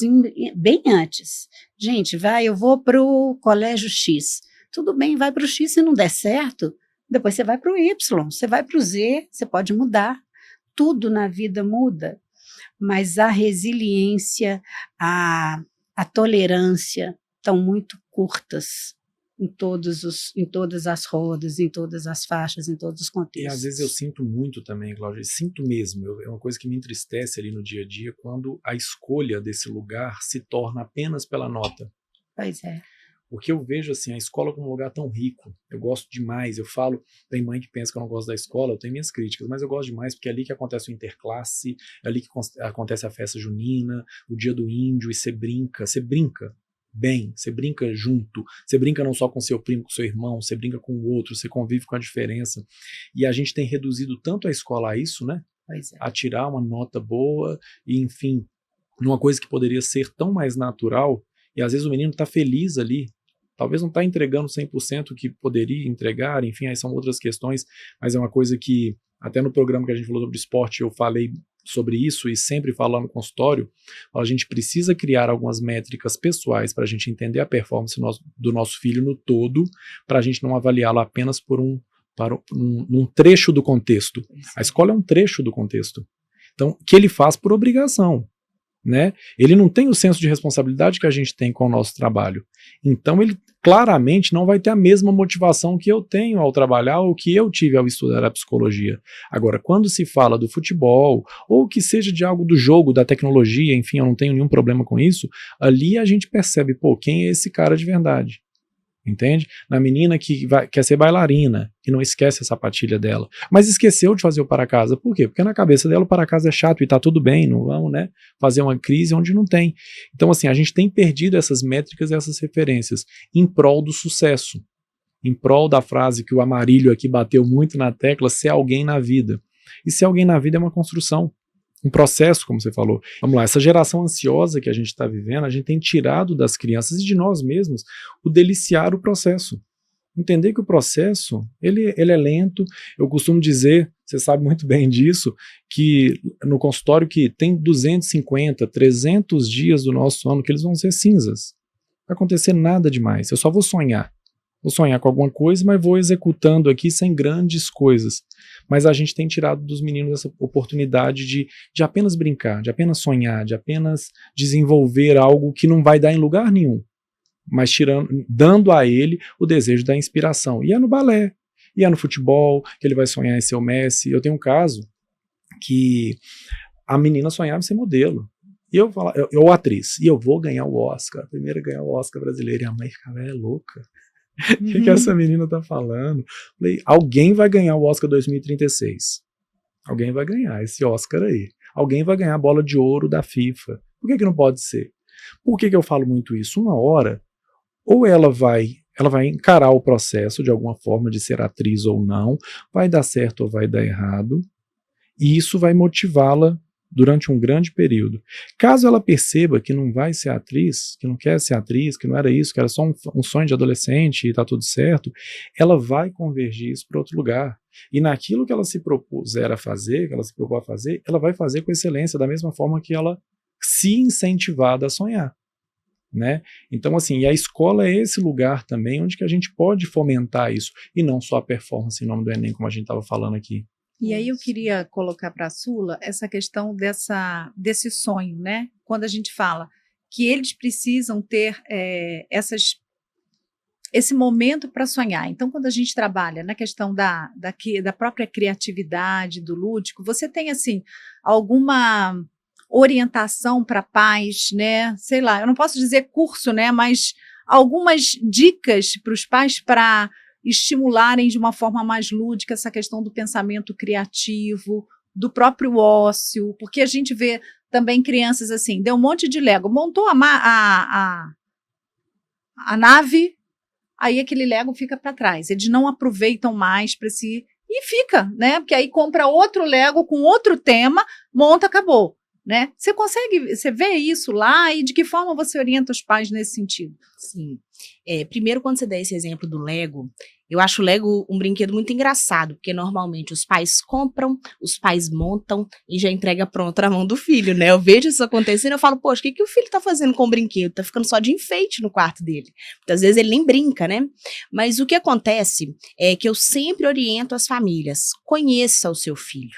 bem antes. Gente, eu vou para o colégio X. Tudo bem, vai para o X, se não der certo, depois você vai para o Y, você vai para o Z, você pode mudar. Tudo na vida muda, mas a resiliência, a tolerância estão muito curtas em todas as rodas, em todas as faixas, em todos os contextos. E às vezes eu sinto muito também, Cláudia, sinto mesmo, é uma coisa que me entristece ali no dia a dia, quando a escolha desse lugar se torna apenas pela nota. Pois é. Porque eu vejo assim, a escola como um lugar tão rico, eu gosto demais, eu falo, tem mãe que pensa que eu não gosto da escola, eu tenho minhas críticas, mas eu gosto demais porque é ali que acontece o interclasse, é ali que acontece a festa junina, o dia do índio, e você brinca bem, você brinca junto, você brinca não só com seu primo, com seu irmão, você brinca com o outro, você convive com a diferença. E a gente tem reduzido tanto a escola a isso, né? Pois é. A tirar uma nota boa e, enfim, numa coisa que poderia ser tão mais natural, e às vezes o menino está feliz ali, talvez não está entregando 100% o que poderia entregar, enfim, aí são outras questões, mas é uma coisa que, até no programa que a gente falou sobre esporte, eu falei sobre isso e sempre falando no consultório, a gente precisa criar algumas métricas pessoais para a gente entender a performance do nosso filho no todo, para a gente não avaliá-lo apenas por um trecho do contexto. A escola é um trecho do contexto. Então, que ele faz por obrigação, né? Ele não tem o senso de responsabilidade que a gente tem com o nosso trabalho. Então ele claramente não vai ter a mesma motivação que eu tenho ao trabalhar ou que eu tive ao estudar a psicologia. Agora, quando se fala do futebol, ou que seja de algo do jogo, da tecnologia, enfim, eu não tenho nenhum problema com isso, ali a gente percebe, quem é esse cara de verdade? Entende? Na menina que quer ser bailarina, que não esquece a sapatilha dela, mas esqueceu de fazer o para-casa. Por quê? Porque na cabeça dela o para-casa é chato e tá tudo bem, não vamos, né, fazer uma crise onde não tem. Então, assim, a gente tem perdido essas métricas e essas referências em prol do sucesso, em prol da frase que o Amarílio aqui bateu muito na tecla, ser alguém na vida. E ser alguém na vida é uma construção, um processo, como você falou. Vamos lá, essa geração ansiosa que a gente está vivendo, a gente tem tirado das crianças e de nós mesmos o deliciar o processo. Entender que o processo, ele é lento. Eu costumo dizer, você sabe muito bem disso, que no consultório que tem 250, 300 dias do nosso ano que eles vão ser cinzas. Não vai acontecer nada demais, eu só vou sonhar. Vou sonhar com alguma coisa, mas vou executando aqui sem grandes coisas. Mas a gente tem tirado dos meninos essa oportunidade de apenas brincar, de apenas sonhar, de apenas desenvolver algo que não vai dar em lugar nenhum, mas dando a ele o desejo da inspiração. E é no balé, e é no futebol, que ele vai sonhar em ser o Messi. Eu tenho um caso que a menina sonhava em ser modelo. E eu falava, ou atriz, e eu vou ganhar o Oscar, a primeira a ganhar o Oscar brasileiro. E a mãe ficava, é louca. O que essa menina tá falando? Falei, alguém vai ganhar o Oscar 2036. Alguém vai ganhar esse Oscar aí. Alguém vai ganhar a bola de ouro da FIFA. Por que não pode ser? Por que eu falo muito isso? Uma hora, ou ela vai encarar o processo de alguma forma de ser atriz ou não, vai dar certo ou vai dar errado, e isso vai motivá-la durante um grande período. Caso ela perceba que não vai ser atriz, que não quer ser atriz, que não era isso, que era só um sonho de adolescente e está tudo certo, ela vai convergir isso para outro lugar. E naquilo que ela se propuser a fazer, que ela se propôs a fazer, ela vai fazer com excelência, da mesma forma que ela se incentivada a sonhar. Né? Então, assim, e a escola é esse lugar também onde que a gente pode fomentar isso, e não só a performance em nome do Enem, como a gente estava falando aqui. E aí eu queria colocar para a Sula essa questão desse sonho, né? Quando a gente fala que eles precisam ter esse momento para sonhar. Então, quando a gente trabalha na questão da própria criatividade, do lúdico, você tem, assim, alguma orientação para pais, né? Sei lá, eu não posso dizer curso, né? Mas algumas dicas para os pais para estimularem de uma forma mais lúdica essa questão do pensamento criativo, do próprio ócio, porque a gente vê também crianças assim, deu um monte de Lego, montou a nave, aí aquele Lego fica para trás, eles não aproveitam mais para si, e fica, né? Porque aí compra outro Lego com outro tema, monta, acabou. Né? Você vê isso lá e de que forma você orienta os pais nesse sentido? Sim. Primeiro, quando você dá esse exemplo do Lego, eu acho o Lego um brinquedo muito engraçado, porque normalmente os pais compram, os pais montam e já entrega pronto na mão do filho, né? Eu vejo isso acontecendo e eu falo, poxa, o que o filho tá fazendo com o brinquedo? Tá ficando só de enfeite no quarto dele. Muitas vezes ele nem brinca, né? Mas o que acontece é que eu sempre oriento as famílias, conheça o seu filho,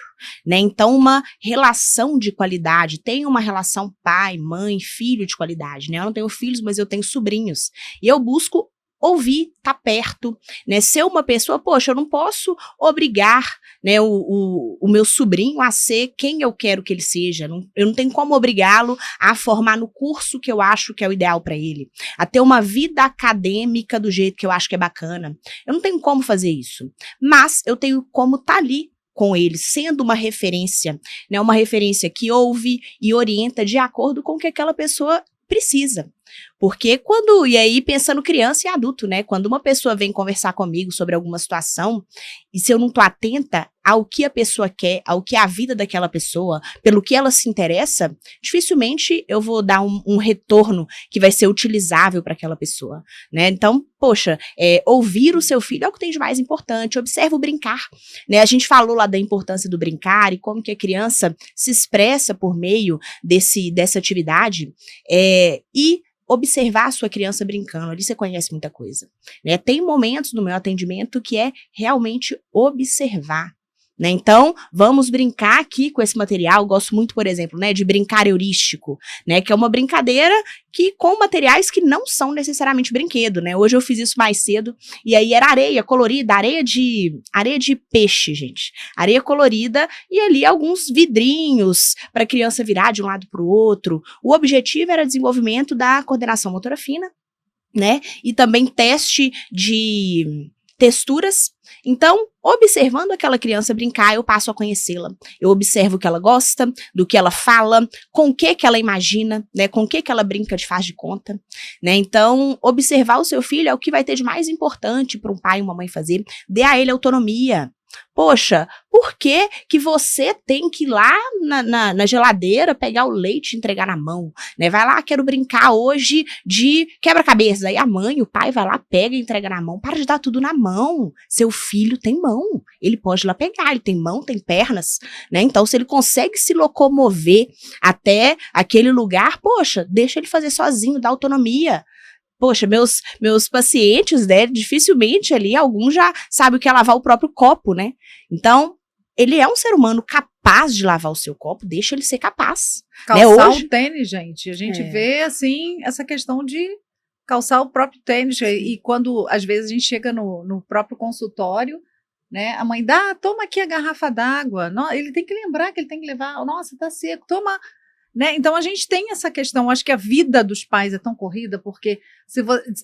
né? Então, uma relação de qualidade, tenha uma relação pai, mãe, filho de qualidade, né? Eu não tenho filhos, mas eu tenho sobrinhos. E eu busco ouvir, tá perto, né? Ser uma pessoa, poxa, eu não posso obrigar, né, o meu sobrinho a ser quem eu quero que ele seja. Eu não tenho como obrigá-lo a formar no curso que eu acho que é o ideal para ele, a ter uma vida acadêmica do jeito que eu acho que é bacana. Eu não tenho como fazer isso, mas eu tenho como estar ali com ele, sendo uma referência, né? Uma referência que ouve e orienta de acordo com o que aquela pessoa precisa. Porque e aí pensando criança e adulto, né? Quando uma pessoa vem conversar comigo sobre alguma situação, e se eu não tô atenta ao que a pessoa quer, ao que é a vida daquela pessoa, pelo que ela se interessa, dificilmente eu vou dar um retorno que vai ser utilizável para aquela pessoa, né? Então, poxa, ouvir o seu filho é o que tem de mais importante. Observa o brincar, né? A gente falou lá da importância do brincar e como que a criança se expressa por meio dessa atividade, e observar a sua criança brincando, ali você conhece muita coisa, né? Tem momentos no meu atendimento que é realmente observar, né? Então, vamos brincar aqui com esse material. Eu gosto muito, por exemplo, né, de brincar heurístico, né, que é uma brincadeira com materiais que não são necessariamente brinquedo, né? Hoje eu fiz isso mais cedo, e aí era areia colorida, areia de peixe, gente. Areia colorida e ali alguns vidrinhos para a criança virar de um lado para o outro. O objetivo era desenvolvimento da coordenação motora fina, né? E também teste de texturas. Então, observando aquela criança brincar, eu passo a conhecê-la. Eu observo o que ela gosta, do que ela fala, com o que ela imagina, né? Com o que ela brinca de faz de conta, né? Então, observar o seu filho é o que vai ter de mais importante para um pai e uma mãe fazer. Dê a ele autonomia. Poxa, por que que você tem que ir lá na geladeira pegar o leite e entregar na mão, né? Vai lá, quero brincar hoje de quebra-cabeça. Aí a mãe, o pai vai lá, pega e entrega na mão. Para de dar tudo na mão. Seu filho tem mão. Ele pode ir lá pegar, ele tem mão, tem pernas, né? Então, se ele consegue se locomover até aquele lugar, poxa, deixa ele fazer sozinho, dá autonomia. Poxa, meus pacientes, né, dificilmente ali, alguns já sabem o que é lavar o próprio copo, né? Então, ele é um ser humano capaz de lavar o seu copo, deixa ele ser capaz. Calçar Hoje- o tênis, gente. A gente vê, assim, essa questão de calçar o próprio tênis. E quando, às vezes, a gente chega no próprio consultório, né? A mãe dá, toma aqui a garrafa d'água. Ele tem que lembrar que ele tem que levar. Nossa, tá seco, toma. Né? Então, a gente tem essa questão. Acho que a vida dos pais é tão corrida, porque se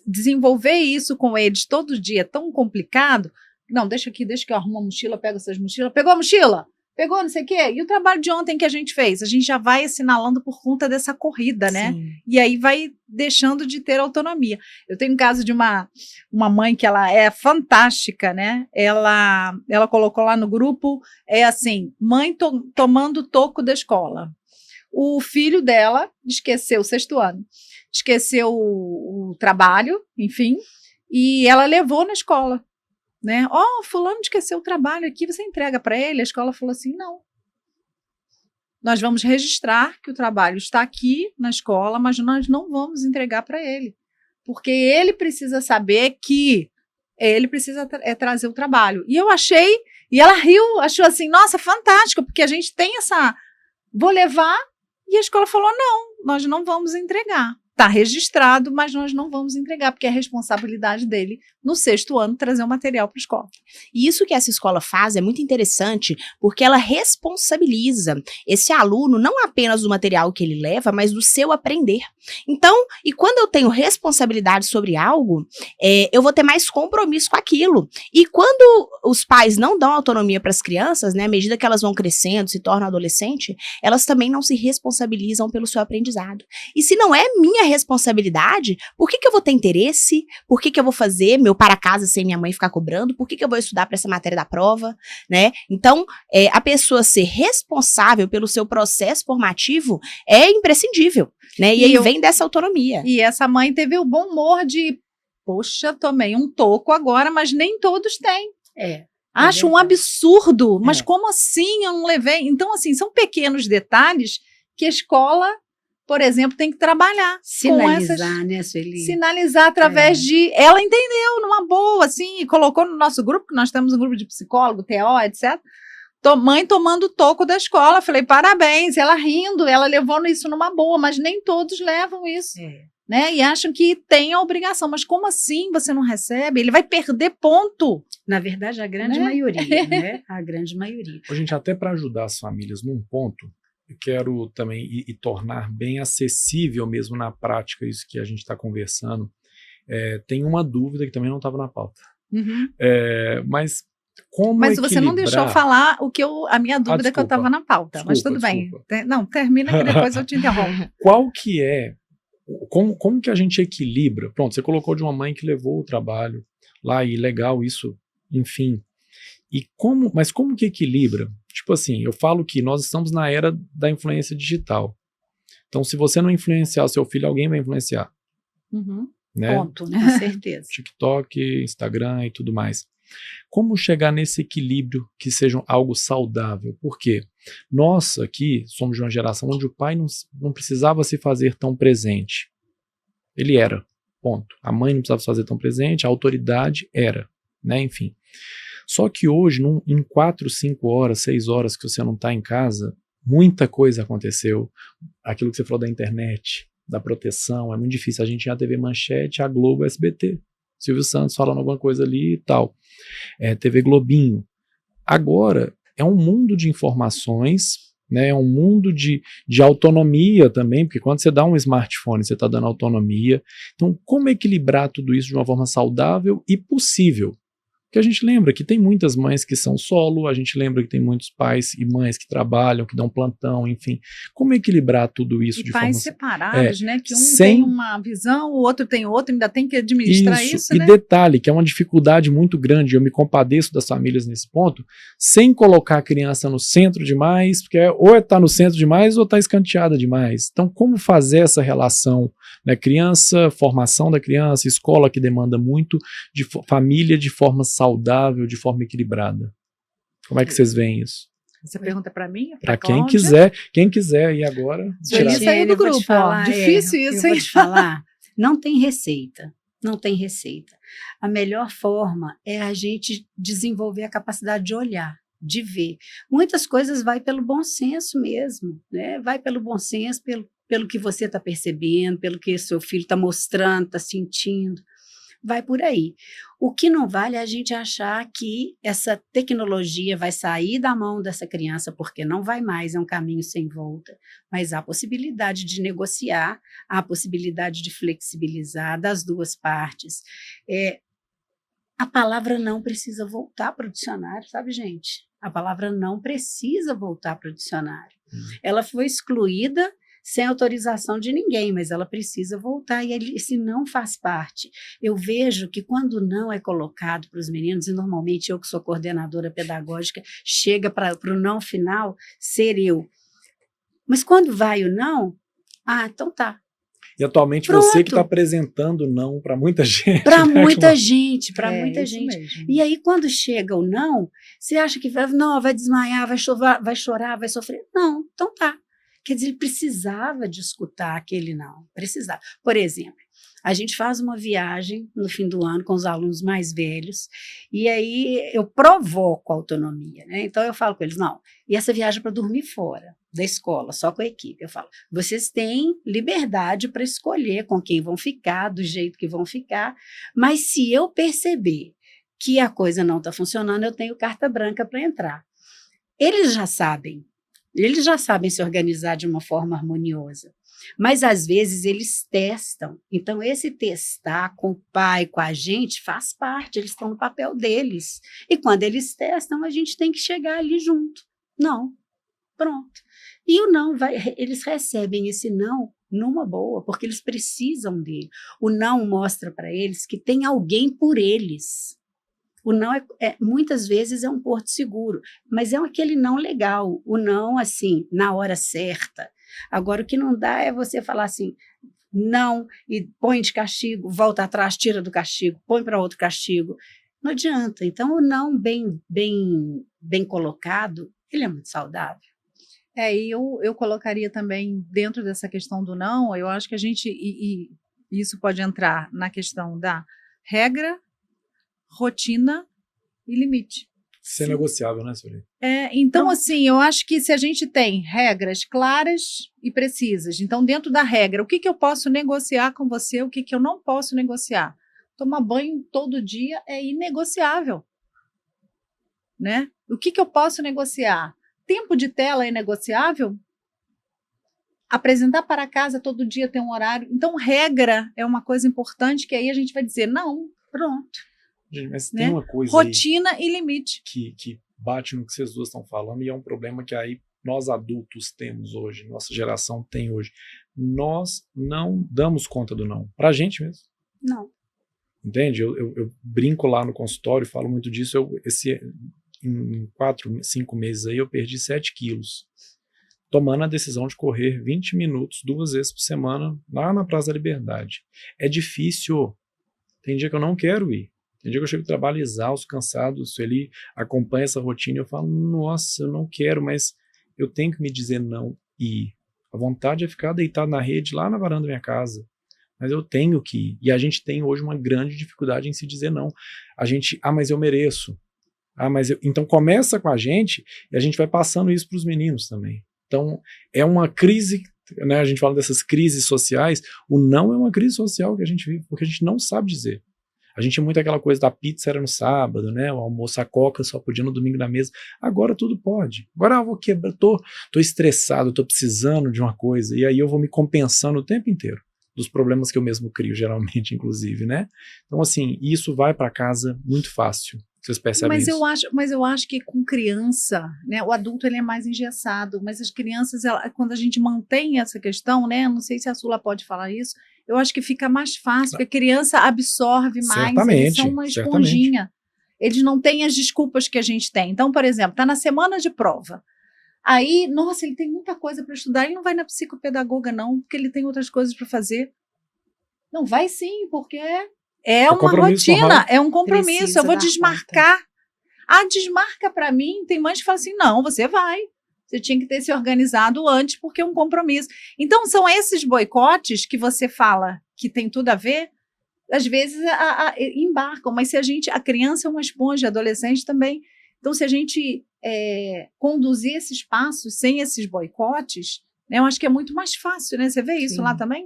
desenvolver isso com eles todo dia é tão complicado. Não, deixa que eu arrumo a mochila, pego essas mochilas. Pegou a mochila? Pegou não sei o quê? E o trabalho de ontem que a gente fez? A gente já vai assinalando por conta dessa corrida, né? Sim. E aí vai deixando de ter autonomia. Eu tenho um caso de uma mãe que ela é fantástica, né? Ela colocou lá no grupo, assim, mãe tomando toco da escola. O filho dela esqueceu, 6º ano, esqueceu o trabalho, enfim, e ela levou na escola. Né? Fulano esqueceu o trabalho aqui, você entrega para ele? A escola falou assim, não. Nós vamos registrar que o trabalho está aqui na escola, mas nós não vamos entregar para ele. Porque ele precisa saber que ele precisa trazer o trabalho. E eu achei, e ela riu, achou assim, nossa, fantástico, porque a gente tem essa, vou levar, e a escola falou, não, nós não vamos entregar. Está registrado, mas nós não vamos entregar, porque é responsabilidade dele, no 6º ano, trazer o material para a escola. E isso que essa escola faz é muito interessante, porque ela responsabiliza esse aluno não apenas do material que ele leva, mas do seu aprender. Então, e quando eu tenho responsabilidade sobre algo, eu vou ter mais compromisso com aquilo. E quando os pais não dão autonomia para as crianças, né, à medida que elas vão crescendo, se tornam adolescentes, elas também não se responsabilizam pelo seu aprendizado. E se não é minha responsabilidade, por que eu vou ter interesse? Por que eu vou fazer meu para casa sem minha mãe ficar cobrando? Por que eu vou estudar para essa matéria da prova? Né? Então, a pessoa ser responsável pelo seu processo formativo é imprescindível. Né? E aí vem dessa autonomia. E essa mãe teve o bom humor de, poxa, tomei um toco agora, mas nem todos têm. Acho um absurdo, mas como assim eu não levei? Então, assim, são pequenos detalhes que a escola, por exemplo, tem que trabalhar. Sinalizar, né, Sueli? Sinalizar através de... Ela entendeu numa boa, assim, e colocou no nosso grupo, que nós temos um grupo de psicólogo, TO, etc., mãe tomando toco da escola, falei, parabéns, ela rindo, ela levou isso numa boa, mas nem todos levam isso, né, e acham que tem a obrigação, mas como assim você não recebe? Ele vai perder ponto. Na verdade, a grande maioria, né, a grande maioria. Gente, até para ajudar as famílias num ponto, eu quero também e tornar bem acessível mesmo na prática isso que a gente está conversando. Tem uma dúvida que também não estava na pauta, mas Mas você não deixou falar a minha dúvida que eu estava na pauta, mas tudo bem. Não, termina que depois eu te interrompo. Qual que é, como que a gente equilibra? Pronto, você colocou de uma mãe que levou o trabalho lá e legal isso, enfim. Mas como que equilibra? Tipo assim, eu falo que nós estamos na era da influência digital. Então, se você não influenciar o seu filho, alguém vai influenciar. Né? Ponto, né? Com certeza. TikTok, Instagram e tudo mais. Como chegar nesse equilíbrio que seja algo saudável? Por quê? Nós aqui somos de uma geração onde o pai não precisava se fazer tão presente. Ele era, ponto. A mãe não precisava se fazer tão presente, a autoridade era, né? Enfim. Só que hoje, em 4, 5 horas, 6 horas que você não está em casa, muita coisa aconteceu. Aquilo que você falou da internet, da proteção, é muito difícil. A gente tinha a TV Manchete, a Globo, a SBT. Silvio Santos falando alguma coisa ali e tal. TV Globinho. Agora, é um mundo de informações, né? É um mundo de autonomia também, porque quando você dá um smartphone, você está dando autonomia. Então, como equilibrar tudo isso de uma forma saudável e possível? Porque a gente lembra que tem muitas mães que são solo, a gente lembra que tem muitos pais e mães que trabalham, que dão plantão, enfim. Como equilibrar tudo isso de forma... pais separados, né? Que um tem uma visão, o outro tem outra, ainda tem que administrar isso, e né? detalhe, que é uma dificuldade muito grande, eu me compadeço das famílias nesse ponto, sem colocar a criança no centro demais, porque ou está no centro demais ou está escanteada demais. Então, como fazer essa relação, né? Criança, formação da criança, escola que demanda muito, de família de forma saudável, de forma equilibrada. Como é que vocês veem isso? Você pergunta para mim? Para quem quiser, e agora... Ele saiu do grupo, falar, difícil isso, hein? Eu vou te falar, Não tem receita. Não tem receita. A melhor forma é a gente desenvolver a capacidade de olhar, de ver. Muitas coisas vai pelo bom senso mesmo, né? Vai pelo bom senso, pelo que você está percebendo, pelo que seu filho está mostrando, está sentindo. Vai por aí. O que não vale é a gente achar que essa tecnologia vai sair da mão dessa criança, porque não vai mais, é um caminho sem volta. Mas há possibilidade de negociar, há possibilidade de flexibilizar das duas partes. A palavra não precisa voltar para o dicionário, sabe, gente? A palavra não precisa voltar para o dicionário. Ela foi excluída sem autorização de ninguém, mas ela precisa voltar, e esse não faz parte. Eu vejo que quando o não é colocado para os meninos, e normalmente eu que sou coordenadora pedagógica, chega para o não final ser eu. Mas quando vai o não, então tá. E atualmente Pronto. Você que está apresentando não para muita gente. Para né, muita gente, para muita isso gente. mesmo. E aí, quando chega o não, você acha que não, vai desmaiar, vai chorar, vai sofrer. Não, então tá. Quer dizer, ele precisava de escutar aquele não, precisava. Por exemplo, a gente faz uma viagem no fim do ano com os alunos mais velhos, e aí eu provoco a autonomia, né? Então eu falo com eles, não, e essa viagem é para dormir fora da escola, só com a equipe. Eu falo, vocês têm liberdade para escolher com quem vão ficar, do jeito que vão ficar, mas se eu perceber que a coisa não está funcionando, eu tenho carta branca para entrar. Eles já sabem se organizar de uma forma harmoniosa, mas às vezes eles testam. Então esse testar com o pai, com a gente, faz parte, eles estão no papel deles. E quando eles testam, a gente tem que chegar ali junto. Não, pronto. E o não, eles recebem esse não numa boa, porque eles precisam dele. O não mostra para eles que tem alguém por eles. O não muitas vezes é um porto seguro, mas é aquele não legal, o não assim, na hora certa. Agora, o que não dá é você falar assim, não, e põe de castigo, volta atrás, tira do castigo, põe para outro castigo. Não adianta. Então, o não bem colocado, ele é muito saudável. E eu colocaria também dentro dessa questão do não, eu acho que a gente, e isso pode entrar na questão da regra, rotina e limite. Isso é negociável, né, Sueli? Então, assim, eu acho que se a gente tem regras claras e precisas, então dentro da regra, o que eu posso negociar com você, o que eu não posso negociar? Tomar banho todo dia é inegociável, né? O que eu posso negociar? Tempo de tela é negociável? Apresentar para casa todo dia tem um horário. Então, regra é uma coisa importante que aí a gente vai dizer, não, pronto. Gente, mas né? tem uma coisa rotina e limite que bate no que vocês duas estão falando, e é um problema que aí nós adultos temos hoje, nossa geração tem hoje. Nós não damos conta do não. Pra gente mesmo. Não. Entende? Eu brinco lá no consultório, falo muito disso. Em 4, 5 meses aí, eu perdi 7 quilos. Tomando a decisão de correr 20 minutos, 2 vezes por semana, lá na Praça da Liberdade. É difícil. Tem dia que eu não quero ir. Tem dia que eu chego do trabalho exausto, cansado, se ele acompanha essa rotina, eu falo, nossa, eu não quero, mas eu tenho que me dizer não e ir. A vontade é ficar deitado na rede lá na varanda da minha casa, mas eu tenho que ir. E a gente tem hoje uma grande dificuldade em se dizer não. A gente, mas eu mereço. Então começa com a gente e a gente vai passando isso para os meninos também. Então é uma crise, né, a gente fala dessas crises sociais, o não é uma crise social que a gente vive, porque a gente não sabe dizer. A gente é muito aquela coisa da pizza era no sábado, né? O almoço, a coca só podia no domingo na mesa. Agora tudo pode. Agora eu vou quebrar, tô estressado, tô precisando de uma coisa, e aí eu vou me compensando o tempo inteiro dos problemas que eu mesmo crio, geralmente, inclusive, né? Então, assim, isso vai para casa muito fácil. Vocês percebem isso? Mas eu acho que com criança, né, o adulto ele é mais engessado, mas as crianças, quando a gente mantém essa questão, né, não sei se a Sula pode falar isso, eu acho que fica mais fácil, porque a criança absorve mais, eles são uma esponjinha. Eles não têm as desculpas que a gente tem. Então, por exemplo, está na semana de prova. Aí, nossa, ele tem muita coisa para estudar, ele não vai na psicopedagoga não, porque ele tem outras coisas para fazer. Não, vai sim, porque é uma rotina, normal. É um compromisso, precisa eu vou desmarcar. Conta. Desmarca para mim, tem mães que falam assim, não, você vai. Você tinha que ter se organizado antes, porque é um compromisso. Então, são esses boicotes que você fala que tem tudo a ver, às vezes embarcam, mas se a criança é uma esponja, adolescente também. Então, se a gente conduzir esses passos sem esses boicotes, né, eu acho que é muito mais fácil, né? Você vê isso Sim. lá também?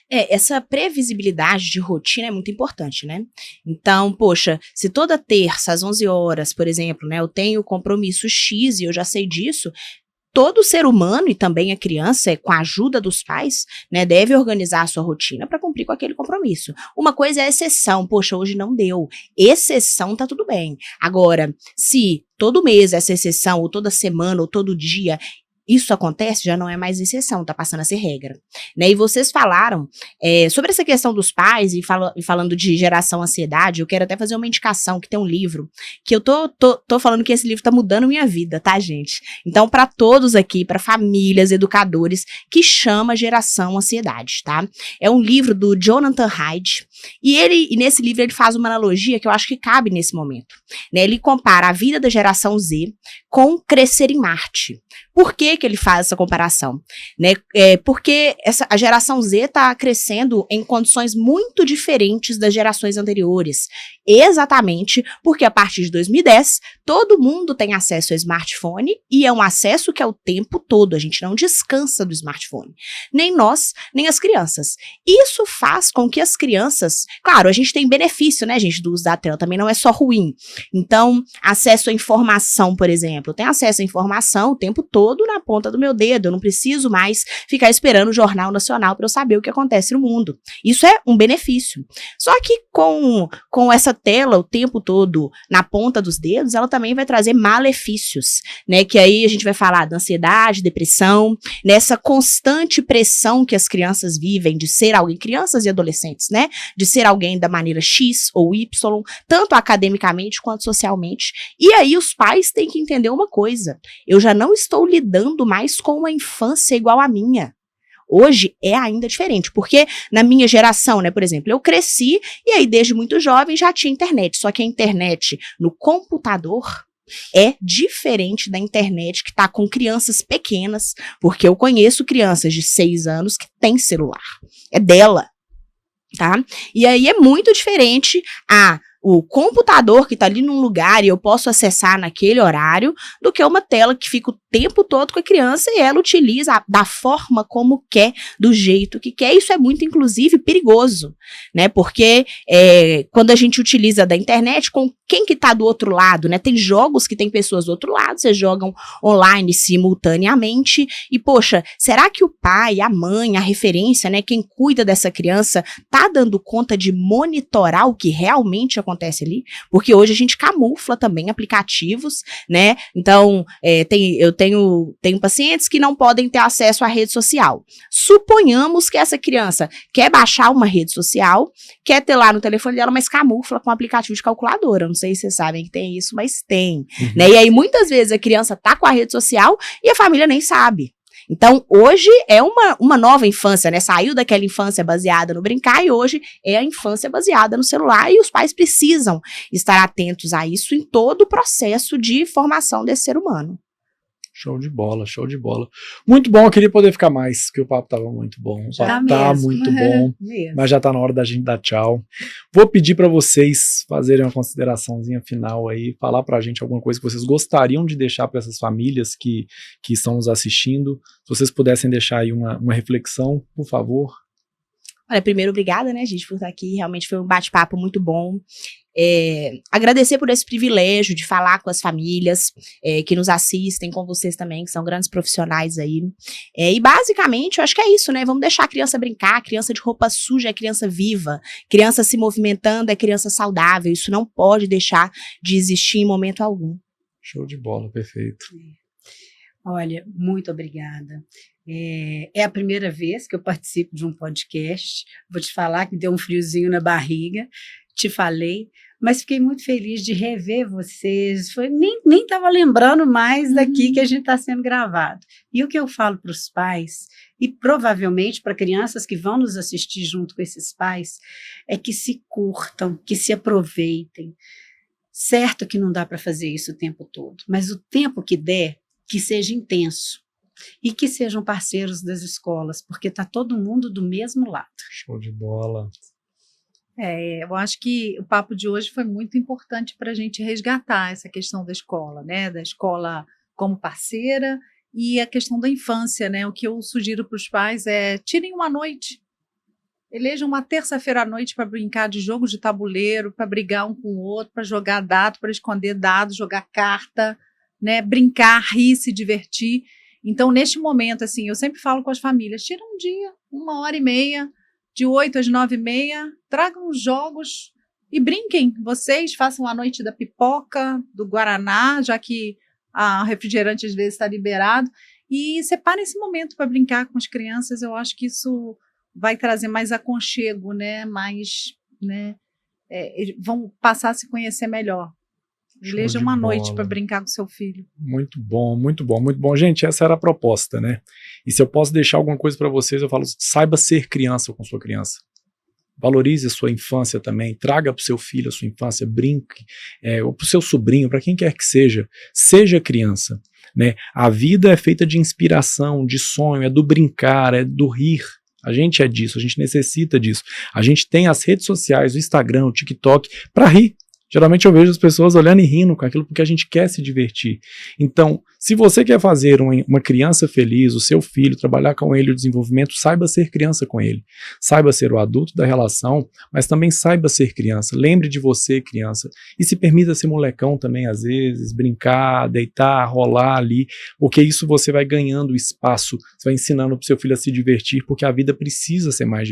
Essa previsibilidade de rotina é muito importante, né? Então, poxa, se toda terça às 11 horas, por exemplo, né, eu tenho compromisso X e eu já sei disso, todo ser humano, e também a criança, com a ajuda dos pais, né, deve organizar a sua rotina para cumprir com aquele compromisso. Uma coisa é exceção, poxa, hoje não deu. Exceção tá tudo bem. Agora, se todo mês essa exceção, ou toda semana, ou todo dia, isso acontece, já não é mais exceção, tá passando a ser regra. Né? E vocês falaram sobre essa questão dos pais e falando de geração ansiedade, eu quero até fazer uma indicação, que tem um livro, que eu tô falando que esse livro tá mudando minha vida, tá, gente? Então, para todos aqui, para famílias, educadores, que chama Geração Ansiedade, tá? É um livro do Jonathan Haidt, e nesse livro ele faz uma analogia que eu acho que cabe nesse momento. Né? Ele compara a vida da geração Z com crescer em Marte. Por que ele faz essa comparação? Né? Porque a geração Z está crescendo em condições muito diferentes das gerações anteriores. Exatamente porque a partir de 2010, todo mundo tem acesso ao smartphone e é um acesso que é o tempo todo. A gente não descansa do smartphone. Nem nós, nem as crianças. Isso faz com que as crianças... Claro, a gente tem benefício, né, gente, do uso da tela. Também não é só ruim. Então, acesso à informação, por exemplo. Eu tenho acesso à informação o tempo todo na ponta do meu dedo. Eu não preciso mais ficar esperando o Jornal Nacional para eu saber o que acontece no mundo. Isso é um benefício. Só que com essa tela o tempo todo na ponta dos dedos, ela também vai trazer malefícios, né? Que aí a gente vai falar da ansiedade, depressão, nessa constante pressão que as crianças vivem de ser alguém, crianças e adolescentes, né? De ser alguém da maneira X ou Y, tanto academicamente quanto socialmente. E aí os pais têm que entender uma coisa: eu já não estou lidando mais com uma infância igual à minha. Hoje é ainda diferente, porque na minha geração, né, por exemplo, eu cresci e aí desde muito jovem já tinha internet, só que a internet no computador é diferente da internet que está com crianças pequenas, porque eu conheço crianças de 6 anos que têm celular, é dela, tá? E aí é muito diferente o computador que está ali num lugar e eu posso acessar naquele horário, do que uma tela que fica o tempo todo com a criança e ela utiliza da forma como quer, do jeito que quer. Isso é muito, inclusive, perigoso, né? Porque quando a gente utiliza da internet, com quem que está do outro lado, né? Tem jogos que tem pessoas do outro lado, vocês jogam online simultaneamente e, poxa, será que o pai, a mãe, a referência, né? Quem cuida dessa criança tá dando conta de monitorar o que realmente acontece ali? Porque hoje a gente camufla também aplicativos, né? Então, eu tenho pacientes que não podem ter acesso à rede social. Suponhamos que essa criança quer baixar uma rede social, quer ter lá no telefone dela, mas camufla com um aplicativo de calculadora. Não sei se vocês sabem que tem isso, mas tem. Uhum. Né? E aí, muitas vezes, a criança tá com a rede social e a família nem sabe. Então, hoje é uma nova infância, né? Saiu daquela infância baseada no brincar e hoje é a infância baseada no celular e os pais precisam estar atentos a isso em todo o processo de formação desse ser humano. Show de bola, show de bola. Muito bom, eu queria poder ficar mais, porque o papo estava muito bom. O papo tá muito bom, mas já está na hora da gente dar tchau. Vou pedir para vocês fazerem uma consideraçãozinha final aí, falar para a gente alguma coisa que vocês gostariam de deixar para essas famílias que estão nos assistindo. Se vocês pudessem deixar aí uma reflexão, por favor. Olha, primeiro, obrigada, né, gente, por estar aqui. Realmente foi um bate-papo muito bom. Agradecer por esse privilégio de falar com as famílias que nos assistem, com vocês também, que são grandes profissionais aí. E basicamente, eu acho que é isso, né? Vamos deixar a criança brincar, a criança de roupa suja é criança viva, criança se movimentando é criança saudável. Isso não pode deixar de existir em momento algum. Show de bola, perfeito. Olha, muito obrigada. É a primeira vez que eu participo de um podcast. Vou te falar que deu um friozinho na barriga, te falei, mas fiquei muito feliz de rever vocês. Nem estava lembrando mais daqui que a gente está sendo gravado. E o que eu falo para os pais, e provavelmente para crianças que vão nos assistir junto com esses pais, é que se curtam, que se aproveitem. Certo que não dá para fazer isso o tempo todo, mas o tempo que der, que seja intenso. e que sejam parceiros das escolas, porque está todo mundo do mesmo lado. Show de bola. Eu acho que o papo de hoje foi muito importante para a gente resgatar essa questão da escola, né? Da escola como parceira e a questão da infância, né? O que eu sugiro para os pais é tirem uma noite, elejam uma terça-feira à noite para brincar de jogo de tabuleiro, para brigar um com o outro, para jogar dado, para esconder dado, jogar carta, né? Brincar, rir, se divertir. Então, neste momento, assim, eu sempre falo com as famílias, tira um dia, 1h30, de 8 às 9h30, tragam os jogos e brinquem. Vocês façam a noite da pipoca, do guaraná, já que a refrigerante às vezes está liberado, e separem esse momento para brincar com as crianças. Eu acho que isso vai trazer mais aconchego, né? Mais, né? Vão passar a se conhecer melhor. Eleja uma noite para brincar com seu filho. Muito bom, muito bom, muito bom. Gente, essa era a proposta, né? E se eu posso deixar alguma coisa para vocês, eu falo, saiba ser criança com sua criança. Valorize a sua infância também, traga para o seu filho a sua infância, brinque, ou para o seu sobrinho, para quem quer que seja criança, né? A vida é feita de inspiração, de sonho, é do brincar, é do rir. A gente é disso, a gente necessita disso. A gente tem as redes sociais, o Instagram, o TikTok, para rir. Geralmente eu vejo as pessoas olhando e rindo com aquilo porque a gente quer se divertir. Então, se você quer fazer uma criança feliz, o seu filho, trabalhar com ele o desenvolvimento, saiba ser criança com ele. Saiba ser o adulto da relação, mas também saiba ser criança. Lembre de você, criança. E se permita ser molecão também, às vezes, brincar, deitar, rolar ali, porque isso você vai ganhando espaço, você vai ensinando para o seu filho a se divertir, porque a vida precisa ser mais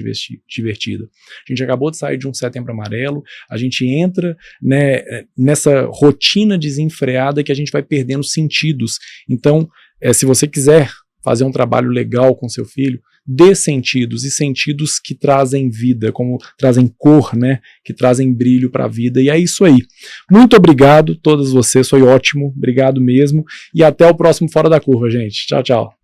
divertida. A gente acabou de sair de um Setembro Amarelo, a gente entra, né, nessa rotina desenfreada que a gente vai perdendo sentidos. Então, se você quiser fazer um trabalho legal com seu filho, dê sentidos, e sentidos que trazem vida, como trazem cor, né, que trazem brilho para a vida, e é isso aí. Muito obrigado, todas vocês, foi ótimo, obrigado mesmo, e até o próximo Fora da Curva, gente. Tchau, tchau.